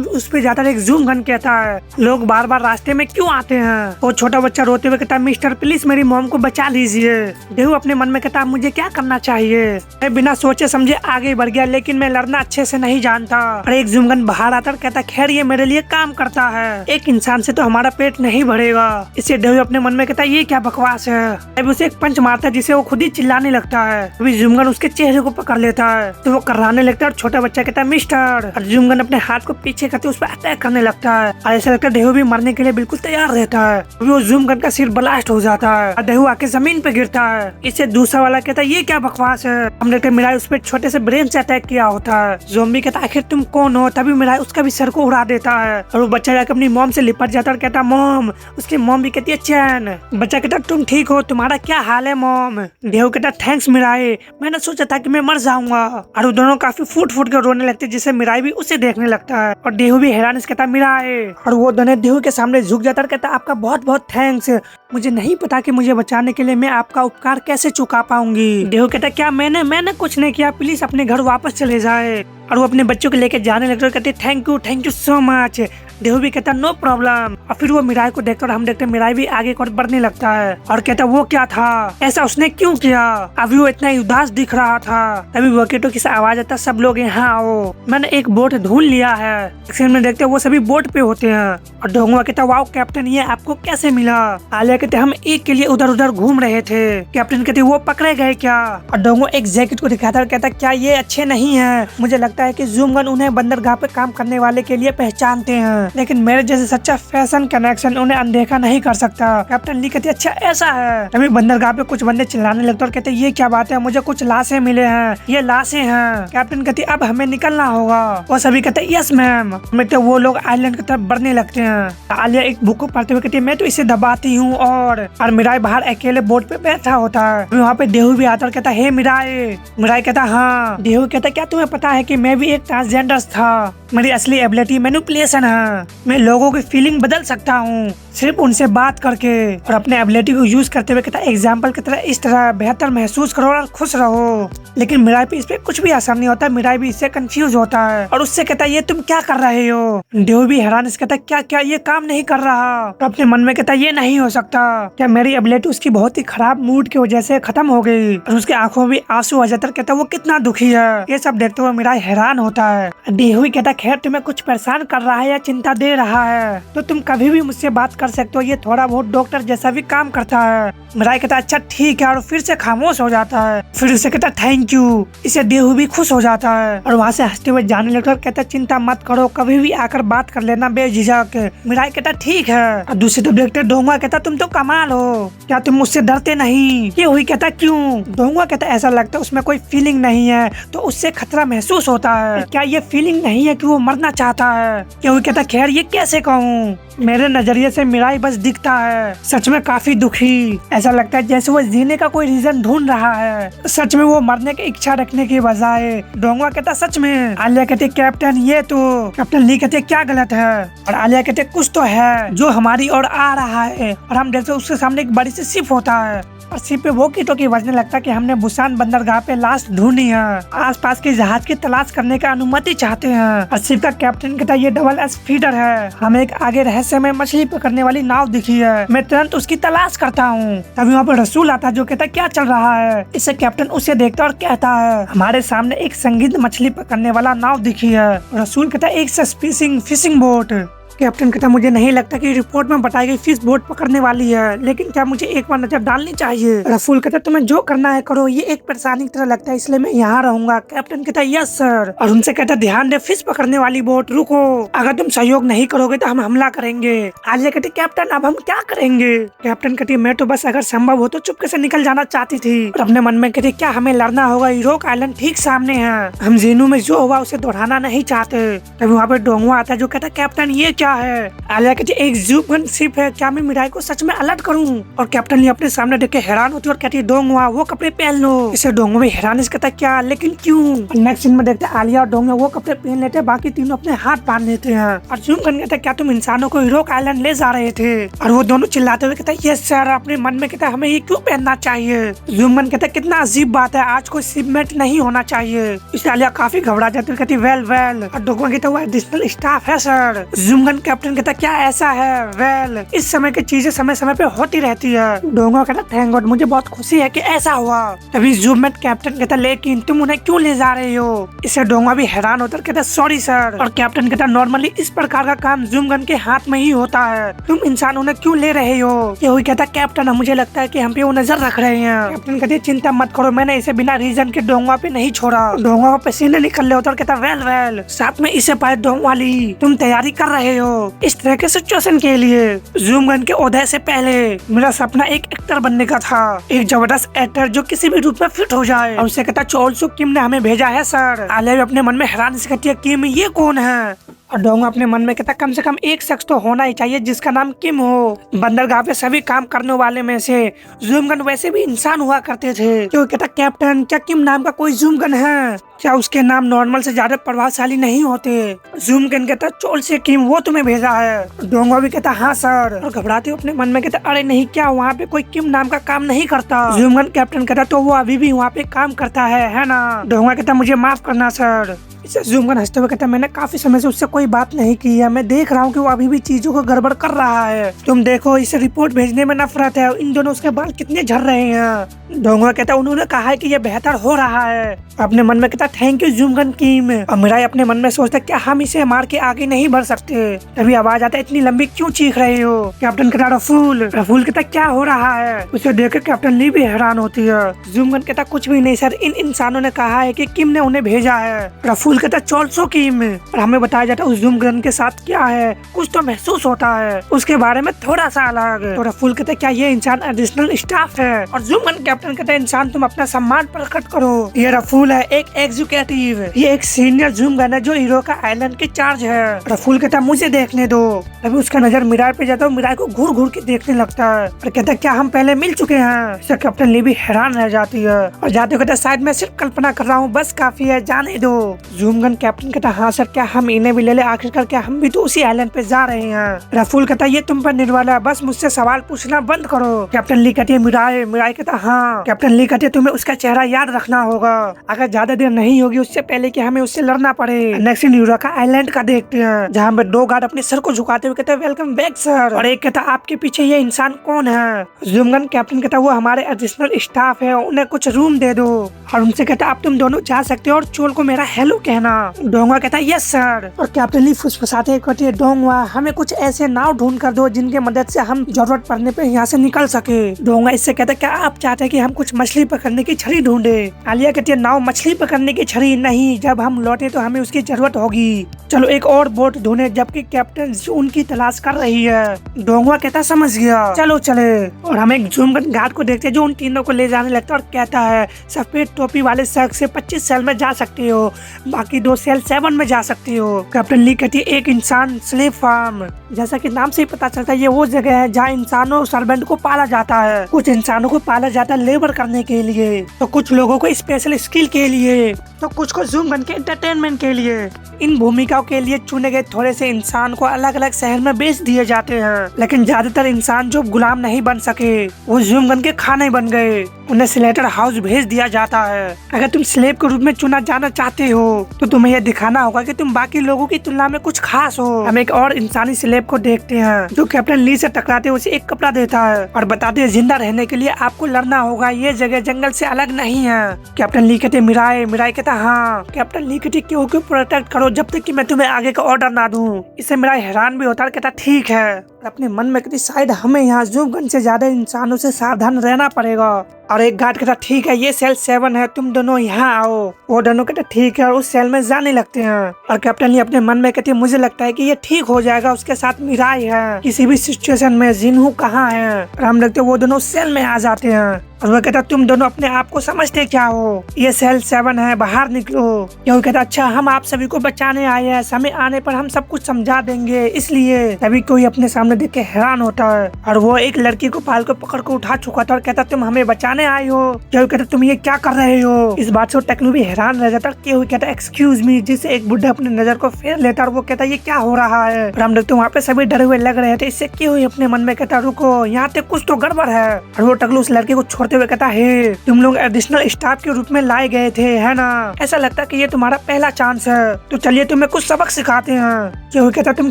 उस पे जाता है। एक जूम गन कहता है लोग बार बार रास्ते में क्यों आते हैं। वो छोटा बच्चा रोते हुए कहता है मिस्टर प्लीज मेरी मॉम को बचा लीजिए। डेहू अपने मन में कहता है मुझे क्या करना चाहिए। मैं बिना सोचे समझे आगे बढ़ गया लेकिन मैं लड़ना अच्छे से नहीं जानता। और एक जूम गन बाहर आता है कहता खैर ये मेरे लिए काम करता है, एक इंसान से तो हमारा पेट नहीं भरेगा। इसे डेहू अपने मन में कहता है ये क्या बकवास है। अब उसे एक पंच मारता है जिसे वो खुद ही चिल्लाने लगता है। अभी जूम गन उसके चेहरे को पकड़ लेता है तो वो कराने लगता है और छोटा बच्चा कहता है मिस्टर, और जूमगन अपने हाथ को पीछे करते उस पर अटैक करने लगता है और ऐसा लगता है देहू भी मरने के लिए बिल्कुल तैयार रहता है। अभी वो जूमगन का सिर ब्लास्ट हो जाता है और देहू आके जमीन पे गिरता है। इससे दूसरा वाला कहता है ये क्या बकवास है, हमने तो मिराई उस पर छोटे से ब्रेन से अटैक किया होता है। ज़ॉम्बी कहता आखिर तुम कौन हो, तभी मिराई उसका भी सर को उड़ा देता है और वो बच्चा जाकर अपनी मॉम से लिपट जाता है और कहता मॉम। उसकी मॉम भी कहती है चैन। बच्चा कहता तुम ठीक हो, तुम्हारा क्या हाल है मॉम। देहू कहता थैंक्स मिराई, मैंने सोचा था कि मैं मर जाऊंगा। और वो दोनों काफी फूट फूट कर रोने लगते जिससे मिराई भी उसे देखने लगता है और देहू भी हैरान से कहता मिराई। और वो दोनों देहू के सामने झुक जाता है, कहता आपका बहुत बहुत थैंक्स, मुझे नहीं पता कि मुझे बचाने के लिए मैं आपका उपकार कैसे चुका पाऊंगी। देहू कहता क्या मैंने कुछ नहीं किया, प्लीज अपने घर वापस चले जाए। और वो अपने बच्चों को लेकर जाने लगता है, कहते thank you so much. Dehu भी कहता नो प्रॉब्लम। और फिर वो मिराई को देखता और हम देखते मिराई भी आगे की ओर बढ़ने लगता है और कहता वो क्या था, ऐसा उसने क्यों किया। अभी वो इतना उदास दिख रहा था। तभी वकीटों की आवाज आता सब लोग यहाँ आओ, मैंने एक बोट ढूंढ लिया है। एक्शन में देखते वो सभी बोट पे होते हैं और डोंगवा कहता वाओ कैप्टन ये आपको कैसे मिला। आलिया कहते हम एक के लिए उधर उधर घूम रहे थे। कैप्टन कहते वो पकड़े गए क्या। और डोंगवा एक जैकेट को दिखाता है, कहता क्या ये अच्छे नहीं है, मुझे लगता है कि ज़ूमगन उन्हें बंदरगाह पे काम करने वाले के लिए पहचानते हैं, लेकिन मेरे जैसे सच्चा फैशन कनेक्शन उन्हें अनदेखा नहीं कर सकता। कैप्टन ली कहती अच्छा ऐसा है। तभी बंदरगाह पे कुछ बंदे चिल्लाने लगते और कहते ये क्या बात है, मुझे कुछ लाशें मिले हैं, ये लाशें हैं। कैप्टन कहती अब हमें निकलना होगा। वो सभी कहते यस मैम। तो वो लोग आइलैंड की तरफ बढ़ने लगते हैं। आलिया एक बुक को पढ़ते हुए कहती है मैं तो इसे दबाती हूँ और मिराई बाहर अकेले बोट पे बैठा होता है। वहाँ पे देहू भी आता और कहता हे मिराई। मिराई कहता हाँ। देहू कहता क्या तुम्हें पता है कि मैं भी एक ट्रांसजेंडर था, मेरी असली एबिलिटी मैनिपुलेशन है, मैं लोगों की फीलिंग बदल सकता हूँ सिर्फ उनसे बात करके। और अपने एबिलिटी को यूज करते हुए कहता एग्जाम्पल की तरह इस तरह बेहतर महसूस करो और खुश रहो। लेकिन मिराई पे इस पे कुछ भी असर नहीं होता। मिराई भी इससे कंफ्यूज होता है और उससे कहता ये तुम क्या कर रहे हो। देव भी हैरान से कहता क्या क्या ये काम नहीं कर रहा। और अपने मन में कहता ये नहीं हो सकता, क्या मेरी एबिलिटी उसकी बहुत ही खराब मूड की वजह से खत्म हो गई। और उसकी आंखों में आंसू आ जाता, कहता वो कितना दुखी है। ये सब देखते हुए मिराई हैरान होता है। देव भी कहता खैर तुम्हें कुछ परेशान कर रहा है या चिंता दे रहा है तो तुम कभी भी मुझसे बात कर सकते हो, ये थोड़ा बहुत डॉक्टर जैसा भी काम करता है। मिराई कहता अच्छा ठीक है और फिर से खामोश हो जाता है। फिर उसे कहता थैंक यू। इसे देहू भी खुश हो जाता है और वहाँ से हंसते हुए जाने लगता है। कहता चिंता मत करो, कभी भी आकर बात कर लेना बेझिझक। मिराई कहता ठीक है। और दूसरी तरफ देखते डोंगवा कहता तुम तो कमाल हो, क्या तुम मुझसे डरते नहीं। ये हुई कहता क्यों। डोंगवा कहता ऐसा लगता है उसमें कोई फीलिंग नहीं है तो उससे खतरा महसूस होता है। क्या ये फीलिंग नहीं है कि वो मरना चाहता है। ये हुई कहता खैर ये कैसे कहूँ, मेरे नजरिए से मिराई बस दिखता है सच में काफी दुखी। ऐसा लगता है जैसे वो जीने का कोई रीजन ढूंढ रहा है, सच में वो मरने की इच्छा रखने की बजाय। डोंगवा कहता सच में। आलिया कहते कैप्टन ये तो। कैप्टन ली कहते क्या गलत है। और आलिया कहते कुछ तो है जो हमारी ओर आ रहा है। और हम देखते उसके सामने एक बड़ी सी शिप होता है और शिप पे वो कीटो की बजने लगता कि हमने बुसान बंदरगाह पे लाश ढूंढी है, आसपास के जहाज की तलाश करने का अनुमति चाहते हैं। और शिप का कैप्टन कहता ये डबल एस फीडर है, हमें एक आगे रहस्यमय मछली पकड़ने वाली नाव दिखी है, मैं तुरंत उसकी तलाश करता हूँ। तभी वहाँ पर रसूल आता जो कहता क्या चल रहा है। इससे कैप्टन उसे देखता और कहता है हमारे सामने एक संगीत मछली पकड़ने वाला नाव दिखी है। रसूल कहता एक सस्पिशिंग फिशिंग बोट। कैप्टन कहता मुझे नहीं लगता कि रिपोर्ट में बताई गई फिश बोट पकड़ने वाली है, लेकिन क्या मुझे एक बार नजर डालनी चाहिए। रसूल कहता तुम्हें जो करना है करो, ये एक परेशानी की तरह लगता है इसलिए मैं यहाँ रहूंगा। कैप्टन कहता यस सर। और उनसे कहता ध्यान दे फिश पकड़ने वाली बोट, रुको, अगर तुम सहयोग नहीं करोगे तो हम हमला करेंगे। आलिया कहती कैप्टन अब हम क्या करेंगे। कैप्टन कहती मैं तो बस अगर संभव हो तो चुपके से निकल जाना चाहती थी। और अपने मन में कहती क्या हमें लड़ना होगा, यूरोक आइलैंड ठीक सामने है, हम जीनू में जो हुआ उसे दोहराना नहीं चाहते। तभी वहाँ पे डोंगवा आता जो कहता कैप्टन ये क्या है। आलिया कहती एक ज़ूमगन शिप है, क्या मैं मिराई को सच में अलर्ट करूं। और कैप्टन ली अपने सामने देख के हैरान होती है और कहती डोंगवा वो कपड़े पहन लो। इसे डोंगवा भी हैरान से कहता क्या लेकिन क्यों। नेक्स्ट सीन में देखते आलिया और डोंगवा वो कपड़े पहन लेते हैं, बाकी तीनों अपने हाथ बांध लेते हैं। और ज़ूमगन कहता क्या तुम इंसानों को यूरोक आइलैंड ले जा रहे थे। और वो दोनों चिल्लाते हुए कहता यस सर। अपने मन में कहता हमें ये क्यों पहनना चाहिए। ज़ूमगन कहता कितना अजीब बात है, आज कोई शिपमेट नहीं होना चाहिए। इसलिए आलिया काफी घबरा जाती है, कहती वेल। और डोंगवा कहता वो एडिशनल स्टाफ है सर। ज़ूमगन जूमगन कैप्टन कहता क्या ऐसा है? वेल इस समय की चीजें समय समय पे होती रहती है। डोंगा कहता थैंक गॉड, मुझे बहुत खुशी है कि ऐसा हुआ। तभी जूमगन कैप्टन कहता लेकिन तुम उन्हें क्यों ले जा रहे हो? इससे डोंगा भी हैरान होता कहता सॉरी सर। और कैप्टन कहता नॉर्मली इस प्रकार का काम जूमगन के हाथ में ही होता है, तुम इंसान उन्हें क्यों ले रहे हो? ये कहता कैप्टन मुझे लगता है कि हम पे वो नजर रख रहे हैं। कैप्टन कहते चिंता मत करो, मैंने इसे बिना रीजन के डोंगा पे नहीं छोड़ा। डोंगा को पसीने निकल रहे होता और कहता वेल वेल साथ में इसे पाए डोंगा वाली तुम तैयारी कर रहे हो इस तरह के सिचुएशन के लिए। जूमगन के उदय से पहले मेरा सपना एक एक्टर बनने का था, एक जबरदस्त एक्टर जो किसी भी रूप में फिट हो जाए। और उसे कहता चोलसुक किम ने हमें भेजा है सर। आलिया भी अपने मन में हैरानी से कहती है किम ये कौन है? और डोंगा अपने मन में कहता कम से कम एक शख्स तो होना ही चाहिए जिसका नाम किम हो। बंदरगाह पे सभी काम करने वाले में से जूमगन वैसे भी इंसान हुआ करते थे। तो कहता कैप्टन क्या किम नाम का कोई जूमगन है? क्या उसके नाम नॉर्मल से ज्यादा प्रभावशाली नहीं होते? जूमगन कहता चोल से किम वो तुम्हें भेजा है। डोंगा भी कहता हाँ सर। और घबराते अपने मन में कहता अरे नहीं, क्या वहाँ पे कोई किम नाम का काम नहीं करता? जूमगन कैप्टन कहता तो वो अभी भी वहाँ पे काम करता है ना? डोंगा कहता मुझे माफ करना सर। जूमगन हंसते हुए कहता मैंने काफी समय से उससे कोई बात नहीं की है, मैं देख रहा हूँ कि वो अभी भी चीजों को गड़बड़ कर रहा है। तुम देखो इसे रिपोर्ट भेजने में नफरत है, इन दोनों उसके बाल कितने झड़ रहे हैं। डोंगा कहता उन्होंने कहा है कि ये बेहतर हो रहा है। अपने मन में कहता थैंक यू जूमगन किम। और मिराई अपने मन में सोचता क्या हम इसे मार के आगे नहीं बढ़ सकते? तभी आवाज आता इतनी लंबी क्यों चीख रहे हो? कैप्टन कहता रफूल कहता क्या हो रहा है? उसे देख कर कैप्टन ली भी हैरान होती है। जूमगन कहता कुछ भी नहीं सर, इन इंसानों ने कहा है कि किम ने उन्हें भेजा है। रफूल कहता चोलसो किम। और हमें बताया जाता है उस जूमगन के साथ क्या है, कुछ तो महसूस होता है उसके बारे में थोड़ा सा अलग। तो रफूल कहता क्या ये इंसान एडिशनल स्टाफ है? और जूमगन कैप्टन कहता इंसान तुम अपना सम्मान प्रकट करो। ये रफूल है एक एग्जीक्यूटिव, ये एक सीनियर जूमगन है जो हीरो का आइलैंड के चार्ज है। रफूल कहता मुझे देखने दो। तभी उसका नजर मिराई पे जाता है, मिराई को घूर घूर के देखने लगता है और कहता क्या हम पहले मिल चुके हैं? इससे कैप्टन ली भी हैरान रह जाती है और जाते कहता शायद मैं सिर्फ कल्पना कर रहा हूँ, बस काफी है, जाने दो। जूमगन कैप्टन कहता हाँ सर, क्या हम इन्हें भी ले ले? आखिरकार क्या हम भी तो उसी आइलैंड पे जा रहे हैं। रफूल कहता ये तुम पर निर्भर है, बस मुझसे सवाल पूछना बंद करो। कैप्टन ली कहती है मिराई कहता हाँ। कैप्टन ली कहती है तुम्हें उसका चेहरा याद रखना होगा, अगर ज्यादा देर नहीं होगी उससे पहले कि हमें उससे लड़ना पड़े। नेक्स्ट यूरा का आइलैंड का देखते हैं जहाँ पे दो गार्ड अपने सर को झुकाते हुए कहते हैं वेलकम बैक सर। और एक कहता आपके पीछे ये इंसान कौन है? जूमगन कैप्टन कहता वो हमारे एडिशनल स्टाफ है, उन्हें कुछ रूम दे दो। और उनसे कहता आप तुम दोनों जा सकते हो और चोल को मेरा हेलो कहना। डोंगा कहता यस सर। और कैप्टन ली फुसफुसाते कहते डोंगा हमें कुछ ऐसे नाव ढूंढ कर दो जिनके मदद से हम जरूरत पड़ने पे यहाँ से निकल सके। डोंगा इससे कहता क्या आप चाहते हैं कि हम कुछ मछली पकड़ने की छड़ी ढूंढे? आलिया कहती है नाव मछली पकड़ने की छड़ी नहीं, जब हम लौटे तो हमें उसकी जरूरत होगी, चलो एक और बोट ढूंढे। जबकि कैप्टन उनकी तलाश कर रही है। डोंगा कहता समझ गया, चलो चले। और हम एक जूमगन गार्ड को देखते हैं जो उन तीनों को ले जाने लगता है और कहता है सफेद टोपी वाले शख्स से 25 सेल में जा सकते हो, बाकी 2 सेल 7 में जा सकते हो। कैप्टन ली कहती है एक इंसान स्लेव फार्म, जैसा कि नाम से ही पता चलता है ये वो जगह है जहाँ इंसानों और सर्वेंट को पाला जाता है। कुछ इंसानों को पाला जाता है लेबर करने के लिए, तो कुछ लोगों को स्पेशल स्किल के लिए, तो कुछ को जूमगन के एंटरटेनमेंट के लिए। इन भूमिकाओं के लिए चुने गए थोड़े से इंसान को अलग अलग शहर में बेच दिए जाते हैं, लेकिन ज्यादातर इंसान जो गुलाम नहीं बन सके वो जूमगन के खाने बन गए, उन्हें स्लेटर हाउस भेज दिया जाता है। अगर तुम स्लेव के रूप में चुना जाना चाहते हो तो तुम्हें यह दिखाना होगा कि तुम बाकी लोगों की तुलना में कुछ खास हो। हम एक और इंसानी स्लेव को देखते हैं जो कैप्टन ली से टकराते उसे एक कपड़ा देता है और बताते हैं जिंदा रहने के लिए आपको लड़ना होगा, ये जगह जंगल से अलग नहीं है। कैप्टन ली कहते मिराई कहता हाँ। कैप्टन ली कहती क्यों प्रोटेक्ट करो जब तक कि मैं तुम्हें आगे का ऑर्डर ना दूं। इससे मिराई हैरान भी होता है, कहता ठीक है। अपने मन में कहती शायद हमें यहाँ जूमगन से ज्यादा इंसानों से सावधान रहना पड़ेगा। और एक गार्ड कहता ठीक है ये सेल 7 है, तुम दोनों यहाँ आओ। वो दोनों कहते ठीक है और उस सेल में जाने लगते हैं। और कैप्टन ली अपने मन में कहती मुझे लगता है कि ये ठीक हो जाएगा, उसके साथ मिराई है, किसी भी सिचुएशन में जिन्हू कहाँ है। और हम लगते वो दोनों सेल में आ जाते हैं और वो कहता तुम दोनों अपने आप को समझते क्या हो, ये सेल 7 है, बाहर निकलो। ये कहता अच्छा हम आप सभी को बचाने आए हैं, समय आने पर हम सब कुछ समझा देंगे, इसलिए। तभी कोई अपने सामने देख के हैरान होता है और वो एक लड़की को पाल को पकड़ कर उठा चुका था और कहता तुम हमें बचाने आए हो? क्यों कहता तुम ये क्या कर रहे हो? इस बात से टकलू भी हैरान रह जाता। क्यों कहता एक्सक्यूज मी, जिससे एक बुढ़ा अपनी नजर को फेर लेता और वो कहता ये क्या हो रहा है? और हम देखते वहाँ पे सभी डरे हुए लग रहे थे। इससे क्यों अपने मन में कहता रुको यहाँ पे कुछ तो गड़बड़ है। और वो टकलू उस लड़के को छोड़ करते हुए कहता है तुम लोग एडिशनल स्टाफ के रूप में लाए गए थे, है ना? ऐसा लगता है कि ये तुम्हारा पहला चांस है, तो चलिए तुम्हें कुछ सबक सिखाते हैं। क्यों कहता तुम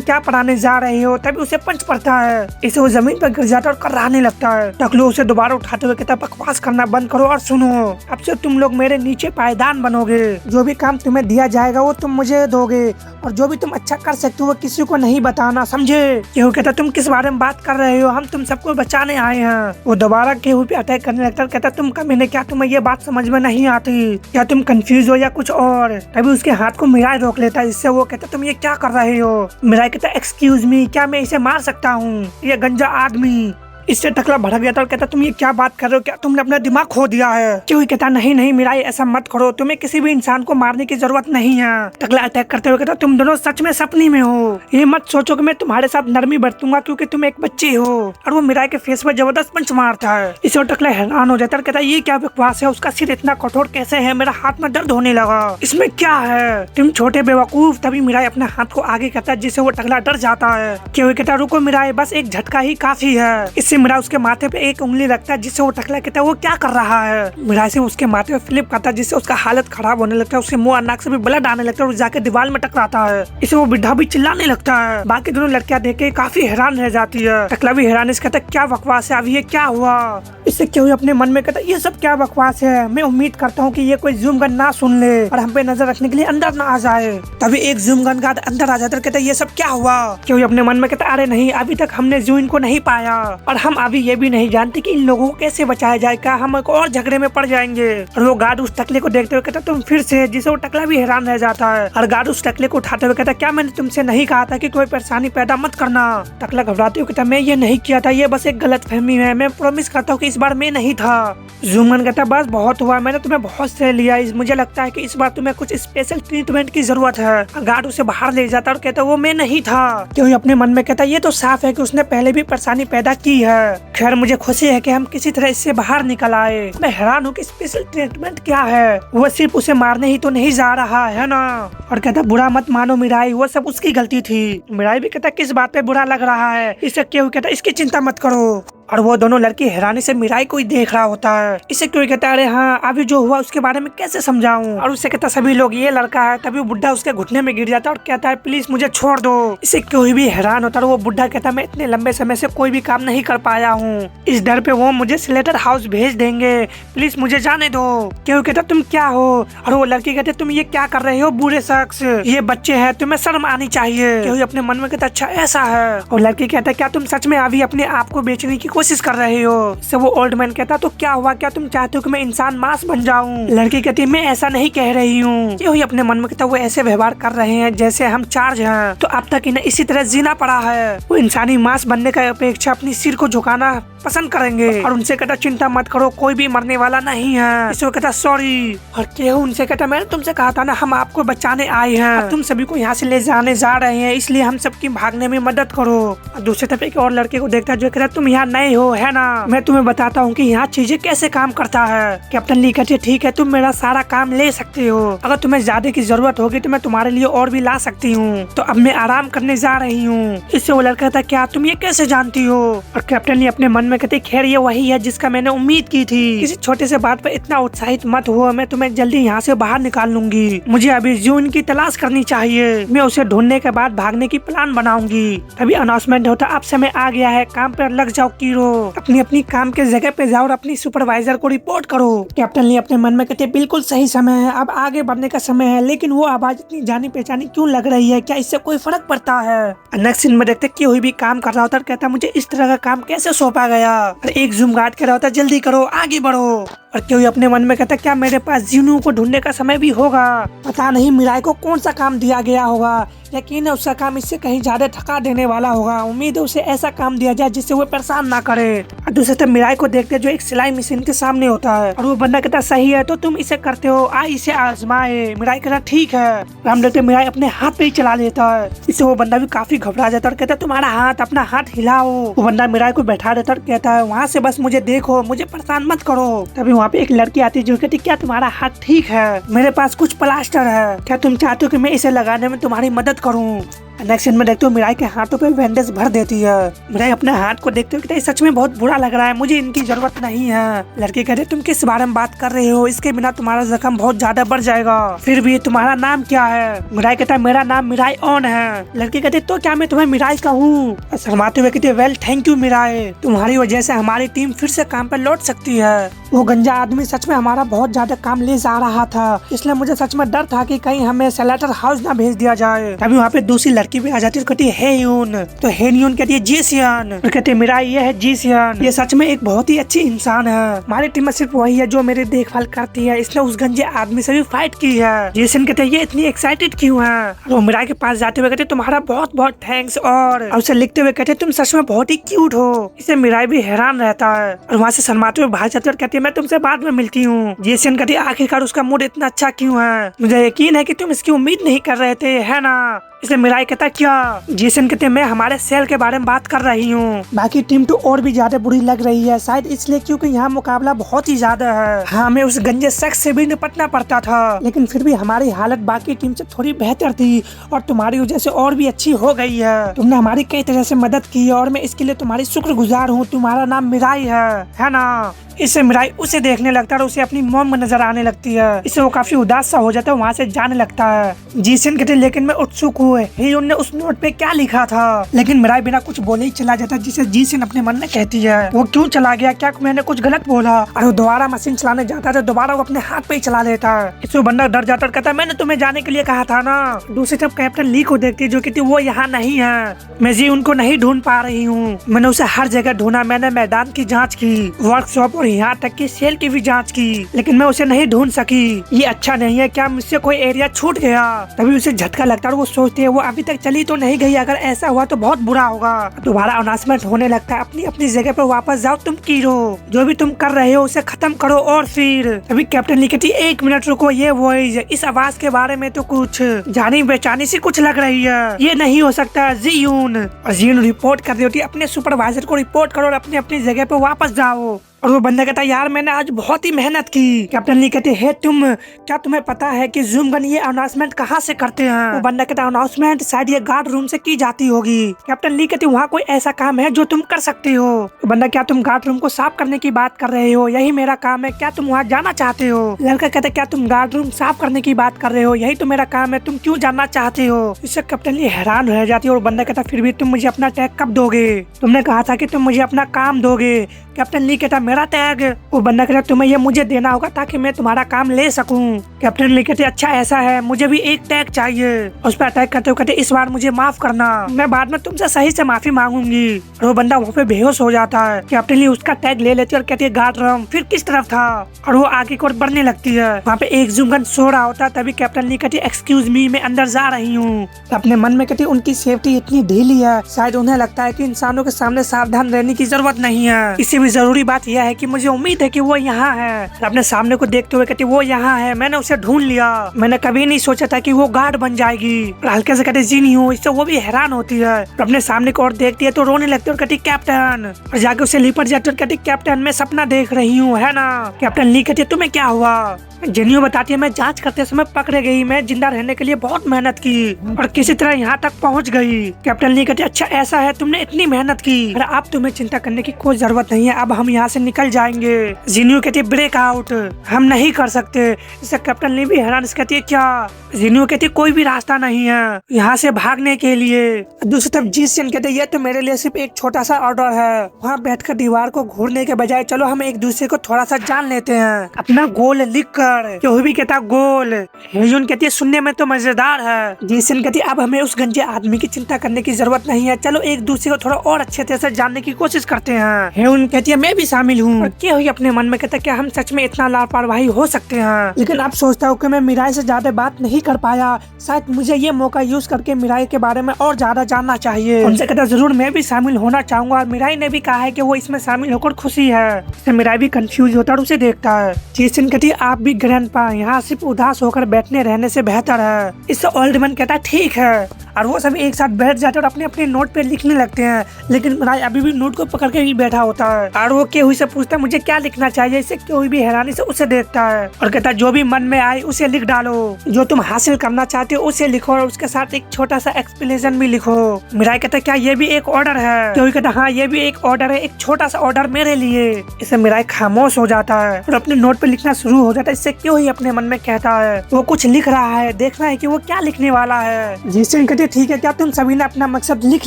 क्या पढ़ाने जा रहे हो? तभी उसे पंच पड़ता है। इसे वो जमीन पर गिर जाता और कराहने लगता है। टकलू उसे दोबारा उठाते हुए कहता बकवास करना बंद करो और सुनो, अब से तुम लोग मेरे नीचे पायदान बनोगे। जो भी काम तुम्हें दिया जाएगा वो तुम मुझे दोगे, और जो भी तुम अच्छा कर सकते हो वो किसी को नहीं बताना, समझे? केहू कहता तुम किस बारे में बात कर रहे हो? हम तुम सबको बचाने आए हैं। वो दोबारा केहू पे अटैक करने लगता है। कहता तुम कमीने, क्या तुम्हें ये बात समझ में नहीं आती? क्या तुम कंफ्यूज हो या कुछ और? तभी उसके हाथ को मिराई रोक लेता है, जिससे वो कहता तुम ये क्या कर रहे हो? मिराई कहता एक्सक्यूज मी, क्या मैं इसे मार सकता हूँ? ये गंजा आदमी। इससे टकला भड़क गया था और कहता तुम ये क्या बात कर रहे हो? क्या तुमने अपना दिमाग खो दिया है? क्यों कहता नहीं नहीं मिराई, ऐसा मत करो, तुम्हें किसी भी इंसान को मारने की जरूरत नहीं है। टकला अटैक करते हुए कहता तुम दोनों सच में सपने में हो। ये मत सोचो कि मैं तुम्हारे साथ नरमी बरतूंगा क्योंकि तुम एक बच्ची हो। और वो मिराई के फेस में जबरदस्त पंच मारता है। इसे टकला हैरान हो जाता है, कहता ये क्या बकवास है? उसका सिर इतना कठोर कैसे है? मेरा हाथ में दर्द होने लगा। इसमें क्या है? तुम छोटे बेवकूफ। तभी मिराई अपने हाथ को आगे करता है, जिससे वो टकला डर जाता है। क्यों कहता रुको मिराई, बस एक झटका ही काफी है। इससे मिराई उसके माथे पे एक उंगली रखता है, जिससे वो टकला कहता है वो क्या कर रहा है? मिराई से उसके माथे पे फ्लिप करता है, जिससे उसका हालत खराब होने लगता है। उसके मुंह और नाक से भी ब्लड आने लगता है और जाके दीवार में टकराता है। इसे वो बिड्ढा भी चिल्लाने लगता है। बाकी दोनों लड़कियां देख के काफी हैरान रह जाती है। टकला भी हैरान से कहता है क्या बकवास है? अब ये क्या हुआ? इससे क्यों अपने मन में कहता ये सब क्या बकवास है? मैं उम्मीद करता हूँ कि ये कोई जूम गन ना सुन ले और हम पे नजर रखने के लिए अंदर ना आ जाए। तभी एक जूम गन का अंदर आ जाता है। कहता ये सब क्या हुआ? क्यों अपने मन में कहता अरे नहीं, अभी तक हमने जून को नहीं पाया और हम अभी ये भी नहीं जानते कि इन लोगों को कैसे बचाया जाए। क्या हम एक और झगड़े में पड़ जाएंगे? और वो गार्ड उस टकले को देखते हुए कहता तुम फिर से, जिसे वो टकला भी हैरान रह जाता है। और गार्ड उस टकले को उठाते हुए कहता क्या मैंने तुमसे नहीं कहा था कि कोई परेशानी पैदा मत करना? टकला घबराते हुए कहता मैं ये नहीं किया था, ये बस एक गलतफहमी है। मैं प्रॉमिस करता हूँ कि इस बार मैं नहीं था। जूमन कहता बस बहुत हुआ, मैंने तुम्हें बहुत सह लिया। मुझे लगता है कि इस बार तुम्हें कुछ स्पेशल ट्रीटमेंट की जरूरत है। गार्ड उसे बाहर ले जाता और कहता वो मैं नहीं था। क्यों अपने मन में कहता ये तो साफ है कि उसने पहले भी परेशानी पैदा की है। खैर मुझे खुशी है कि हम किसी तरह इससे बाहर निकल आए। मैं हैरान हूँ कि स्पेशल ट्रीटमेंट क्या है? वो सिर्फ उसे मारने ही तो नहीं जा रहा है ना? और कहता बुरा मत मानो मिराई, वो सब उसकी गलती थी। मिराई भी कहता किस बात पे बुरा लग रहा है? इसे क्यों कहता इसकी चिंता मत करो। और वो दोनों लड़की हैरानी से मिराई को ही देख रहा होता है। इसे क्यों कहता है अरे हाँ अभी जो हुआ उसके बारे में कैसे समझाऊं? और उससे कहता सभी लोग ये लड़का है। तभी बुढ़ा उसके घुटने में गिर जाता है और कहता है प्लीज मुझे छोड़ दो। इसे क्यों भी हैरान होता है। वो बुढ़ा कहता मैं इतने लंबे समय से कोई भी काम नहीं कर पाया हूँ, इस डर पे वो मुझे स्लेटर हाउस भेज देंगे, प्लीज मुझे जाने दो। क्यों कहता तुम क्या हो? और वो लड़की कहते तुम ये क्या कर रहे हो बूढ़े शख्स? ये बच्चे हैं, तुम्हें शर्म आनी चाहिए। क्यों अपने मन में कहता अच्छा ऐसा है। और लड़की कहता क्या तुम सच में अभी अपने आप को बेचने की कोशिश कर रहे हो? से वो ओल्ड मैन कहता तो क्या हुआ? क्या तुम चाहते हो कि मैं इंसान मांस बन जाऊं? लड़की कहती मैं ऐसा नहीं कह रही हूँ। ये अपने मन में कहता वो ऐसे व्यवहार कर रहे हैं जैसे हम चार्ज हैं, तो अब तक इन्हें इसी तरह जीना पड़ा है। वो इंसानी मांस बनने का अपेक्षा अपनी सिर को झुकाना पसंद करेंगे। और उनसे कहता चिंता मत करो, कोई भी मरने वाला नहीं है। इसको कहता सॉरी। और केहू उनसे कहता मैंने तुमसे कहा था ना हम आपको बचाने आए हैं, तुम सभी को यहाँ से ले जाने जा रहे हैं, इसलिए हम सबकी भागने में मदद करो। और दूसरी तरफ एक और लड़के को देखता है जो कहता तुम यहाँ नए हो है ना, मैं तुम्हें बताता हूँ कि यहाँ चीजें कैसे काम करता है। कैप्टन ली कहती ठीक है तुम मेरा सारा काम ले सकते हो, अगर तुम्हें ज्यादा की जरूरत होगी तो मैं तुम्हारे लिए और भी ला सकती हूँ। तो अब मैं आराम करने जा रही हूँ। इससे वो लड़का कहता क्या तुम ये कैसे जानती हो? और कैप्टन ली अपने मन में कहते खैर ये वही है जिसका मैंने उम्मीद की थी। किसी छोटे से बात पर इतना उत्साहित मत हो, मैं तुम्हें जल्दी यहाँ से बाहर निकाल लूंगी। मुझे अभी जून की तलाश करनी चाहिए, मैं उसे ढूंढने के बाद भागने की प्लान बनाऊंगी। तभी अनाउंसमेंट होता अब समय आ गया है, काम पर लग जाओ कीरो, अपनी अपनी काम के जगह पे जाओ और अपनी सुपरवाइजर को रिपोर्ट करो। कैप्टन ली अपने मन में कहते बिल्कुल सही समय है, अब आगे बढ़ने का समय है। लेकिन वो आवाज इतनी जानी पहचानी क्यों लग रही है? क्या इससे कोई फर्क पड़ता है? नेक्स्ट सीन में देखते क्यों भी काम कर रहा होता है, कहता मुझे इस तरह का काम कैसे सौंपा गया? एक जूम गार्ड कह रहा होता जल्दी करो आगे बढ़ो। और क्यों अपने मन में कहता क्या मेरे पास जीनू को ढूंढने का समय भी होगा? पता नहीं मिराई को कौन सा काम दिया गया होगा, यकीन है उसका काम इससे कहीं ज्यादा थका देने वाला होगा। उम्मीद है उसे ऐसा काम दिया जाए जिससे वो परेशान ना करे। और दूसरे तरफ मिराई को देखते जो एक सिलाई मशीन के सामने होता है और वो बंदा कहता सही है तो तुम इसे करते हो, आ इसे आजमाए। मिराई कहता ठीक है। हम देखते मिराई अपने हाथ पे ही चला लेता है। इससे वो बंदा भी काफी घबरा जाता है और कहता तुम्हारा हाथ, अपना हाथ हिलाओ। वो बंदा मिराई को बैठा देता और कहता है वहाँ से बस मुझे देखो, मुझे परेशान मत करो। तभी वहाँ पे एक लड़की आती है जो कहती क्या तुम्हारा हाथ ठीक है? मेरे पास कुछ प्लास्टर है, क्या तुम चाहते हो कि मैं इसे लगाने में तुम्हारी मदद करूं? नेक्स्ट सीन में देखते हो मिराई के हाथों पे बैंडेज भर देती है। मिराई अपने हाथ को देखते हो कहते सच में बहुत बुरा लग रहा है, मुझे इनकी जरूरत नहीं है। लड़के कहते तुम किस बारे में बात कर रहे हो, इसके बिना तुम्हारा जख्म बहुत ज्यादा बढ़ जाएगा। फिर भी तुम्हारा नाम क्या है? मिराई कहता है मेरा नाम मिराई ऑन है। लड़के कहते तो क्या मैं तुम्हें मिराई कहूँ? शर्माते हुए कहते वेल थैंक यू मिराई, तुम्हारी वजह से हमारी टीम फिर से काम पर लौट सकती है। वो गंजा आदमी सच में हमारा बहुत ज्यादा काम ले जा रहा था, इसलिए मुझे सच में डर था कि कहीं हमें सेलेटर हाउस ना भेज दिया जाए। तभी वहाँ पे दूसरी लड़की भी आ जाती है, कहती है हे यून, तो हे यून कहती है जी सियान, कहते मेरा ये है जी सियान, ये सच में एक बहुत ही अच्छी इंसान है, हमारी टीम में सिर्फ वही है जो मेरी देखभाल करती है, इसने उस गंजे आदमी से भी फाइट की है। जी सियान कहते ये इतनी एक्साइटेड क्यों है? वो मिराई के पास जाते हुए कहते तुम्हारा बहुत बहुत थैंक्स, और उसे लिखते हुए कहते तुम सच में बहुत ही क्यूट हो। इसे मिराई भी हैरान रहता है और वहाँ से शर्माते हुए बाहर जाते और कहती है मैं तुमसे बाद में मिलती हूँ। जेसन कहती आखिरकार उसका मूड इतना अच्छा क्यों है, मुझे यकीन है कि तुम इसकी उम्मीद नहीं कर रहे थे, है ना? इसलिए मिराई कहता क्या? जेसन कहते मैं हमारे सेल के बारे में बात कर रही हूँ, बाकी टीम तो और भी ज्यादा बुरी लग रही है, शायद इसलिए क्योंकि यहाँ मुकाबला बहुत ही ज्यादा है। हाँ, हमें उस गंजे शख्स से भी निपटना पड़ता था, लेकिन फिर भी हमारी हालत बाकी टीम से थोड़ी बेहतर थी और तुम्हारी वजह से और भी अच्छी हो गई है। तुमने हमारी कई तरह से मदद की और मैं इसके लिए तुम्हारी शुक्रगुजार हूँ। तुम्हारा नाम मिराई है ना? इससे मिराई उसे देखने लगता है और उसे अपनी मॉम में नजर आने लगती है। इससे वो काफी उदास सा हो जाता है, वहाँ से जाने लगता है। जीसन कहते लेकिन मैं उत्सुक हूँ हीरोन ने उस नोट पे क्या लिखा था, लेकिन मिराई बिना कुछ बोले ही चला जाता है, जिसे जीसन अपने मन में कहती है वो क्यों चला गया, क्या मैंने कुछ गलत बोला? और वो दोबारा मशीन चलाने जाता है तो दोबारा वो अपने हाथ पे ही चला लेता है। इससे बंदा डर जाता है, कहता है मैंने तुम्हें जाने के लिए कहा था ना। दूसरी तरफ कैप्टन ली को देखती है जो कहती वो यहाँ नहीं है, मैं जी उनको नहीं ढूंढ पा रही हूँ, मैंने उसे हर जगह ढूंढा, मैंने मैदान की जाँच की, वर्कशॉप और यहाँ तक की सेल की भी जांच की, लेकिन मैं उसे नहीं ढूंढ सकी। ये अच्छा नहीं है, क्या मुझसे कोई एरिया छूट गया? तभी उसे झटका लगता है और वो सोचती है वो अभी तक चली तो नहीं गई, अगर ऐसा हुआ तो बहुत बुरा होगा। दोबारा अनाउंसमेंट होने लगता है अपनी अपनी जगह पर वापस जाओ, तुम कीरो जो भी तुम कर रहे हो उसे खत्म करो। और फिर तभी कैप्टन ली कहती 1 मिनट रुको, ये वॉइस इस आवाज के बारे में तो कुछ जानी बेचानी सी कुछ लग रही है, ये नहीं हो सकता। जीयून और जीयून रिपोर्ट कर रही होती है अपने सुपरवाइजर को, रिपोर्ट करो और अपनी अपनी जगह पर वापस जाओ। और वो बंदा कहता है यार मैंने आज बहुत ही मेहनत की। कैप्टन ली कहते है क्या तुम्हें पता है कि जूम गन ये अनाउंसमेंट कहाँ से करते हैं? वो बंदा कहता है अनाउंसमेंट शायद ये गार्ड रूम से की जाती होगी। कैप्टन ली कहती वहाँ कोई ऐसा काम है जो तुम कर सकते हो? वो बंदा क्या तुम गार्ड रूम को साफ करने की बात कर रहे हो? यही मेरा काम है, क्या तुम वहाँ जाना चाहते हो? लड़का कहता है क्या तुम गार्ड रूम साफ करने की बात कर रहे हो? यही तो मेरा काम है, तुम क्यों जानना चाहते हो? इससे कैप्टन ली हैरान रह जाती है और बंदा कहता फिर भी तुम मुझे अपना टैग कब दोगे? तुमने कहा था कि तुम मुझे अपना काम दोगे। कैप्टन ली कहता मेरा टैग? वो बंदा कहता तुम्हें ये मुझे देना होगा ताकि मैं तुम्हारा काम ले सकूं। कैप्टन ली कहते अच्छा ऐसा है, मुझे भी एक टैग चाहिए। उस पर अटैक करते हुए कहते इस बार मुझे माफ करना, मैं बाद में तुमसे सही से माफी मांगूंगी। और वो बंदा वहाँ पे बेहोश हो जाता है। कैप्टन ली उसका टैग ले लेती है और कहती है गार्ड रूम फिर किस तरफ था? और वो आगे की ओर बढ़ने लगती है। वहाँ पे एक जूम गन सो रहा होता है। तभी कैप्टन ली कहती एक्सक्यूज मी, मैं अंदर जा रही हूँ। अपने मन में कहती उनकी सेफ्टी इतनी ढीली है, शायद उन्हें लगता है कि इंसानों के सामने सावधान रहने की जरूरत नहीं है। इससे भी जरूरी बात यह है कि मुझे उम्मीद है कि वो यहाँ है। अपने सामने को देखते हुए कहती वो यहाँ है, मैंने उसे ढूंढ लिया, मैंने कभी नहीं सोचा था कि वो गार्ड बन जाएगी। और हल्के से कहते जी नहीं हूँ। इससे वो भी हैरान होती है और अपने सामने को और देखती है तो रोने लगती है और कहती कैप्टन, और जाके उसे लिपट जाती है और कहती कैप्टन मैं सपना देख रही हूँ, है ना? कैप्टन ली कहती तुम्हें क्या हुआ? जेनियो बताती है मैं जांच करते समय पकड़े गई, मैं जिंदा रहने के लिए बहुत मेहनत की और किसी तरह यहाँ तक पहुँच गई। कैप्टन ली कहती अच्छा ऐसा है, तुमने इतनी मेहनत की, पर अब तुम्हें चिंता करने की कोई जरूरत नहीं है, अब हम यहाँ से निकल जाएंगे। जेनियो कहती है ब्रेक आउट हम नहीं कर सकते। इससे कैप्टन ली भी हैरान कहती है क्या? जेनियो कहती कोई भी रास्ता नहीं है यहाँ से भागने के लिए। दूसरी तरफ जीसन कहते ये तो मेरे लिए सिर्फ एक छोटा सा ऑर्डर है, वहाँ बैठकर दीवार को घूरने के बजाय चलो हम एक दूसरे को थोड़ा सा जान लेते हैं, अपना गोल लिख कर। जो भी कहता गोल। हेजुन कहती है सुनने में तो मजेदार है। जीसन कहती अब हमें उस गंजे आदमी की चिंता करने की जरूरत नहीं है, चलो एक दूसरे को थोड़ा और अच्छे तरह से जानने की कोशिश करते हैं। हेजुन कहती है मैं भी शामिल हूँ। क्या हुई अपने मन में कहता क्या हम सच में इतना लापरवाही हो सकते हैं? लेकिन अब सोचता हूँ कि मैं मिराई से ज्यादा बात नहीं कर पाया, शायद मुझे ये मौका यूज करके मिराई के बारे में और ज्यादा जानना चाहिए। उनसे कहता जरूर मैं भी शामिल होना चाहूंगा, और मिराई ने भी कहा है कि वो इसमें शामिल होकर खुशी है। मिराई भी कंफ्यूज होता है और उसे देखता है। जीसन कहती है आप भी ग्रैंडपा यहाँ सिर्फ उदास होकर बैठने रहने से बेहतर है। इससे ओल्ड मैन कहता है ठीक है, और वो सभी एक साथ बैठ जाते हैं और अपने अपने नोट पे लिखने लगते हैं। लेकिन मिराई अभी भी नोट को पकड़ के ही बैठा होता है और वो केहुई से पूछता है मुझे क्या लिखना चाहिए। इससे केहुई भी हैरानी से उसे देखता है और कहता है जो भी मन में आए उसे लिख डालो, जो तुम हासिल करना चाहते हो उसे लिखो और उसके साथ एक छोटा सा एक्सप्लेनेशन भी लिखो। मिराई कहता है क्या ये भी एक ऑर्डर है? केहुई कहता हाँ ये भी एक ऑर्डर है, एक छोटा सा ऑर्डर मेरे लिए। इसे मिराई खामोश हो जाता है और अपने नोट पे लिखना शुरू हो जाता है। इससे केहुई अपने मन में कहता है वो कुछ लिख रहा है, देखना है कि वो क्या लिखने वाला है। जिसिन कहते ठीक है, क्या तुम सभी ने अपना मकसद लिख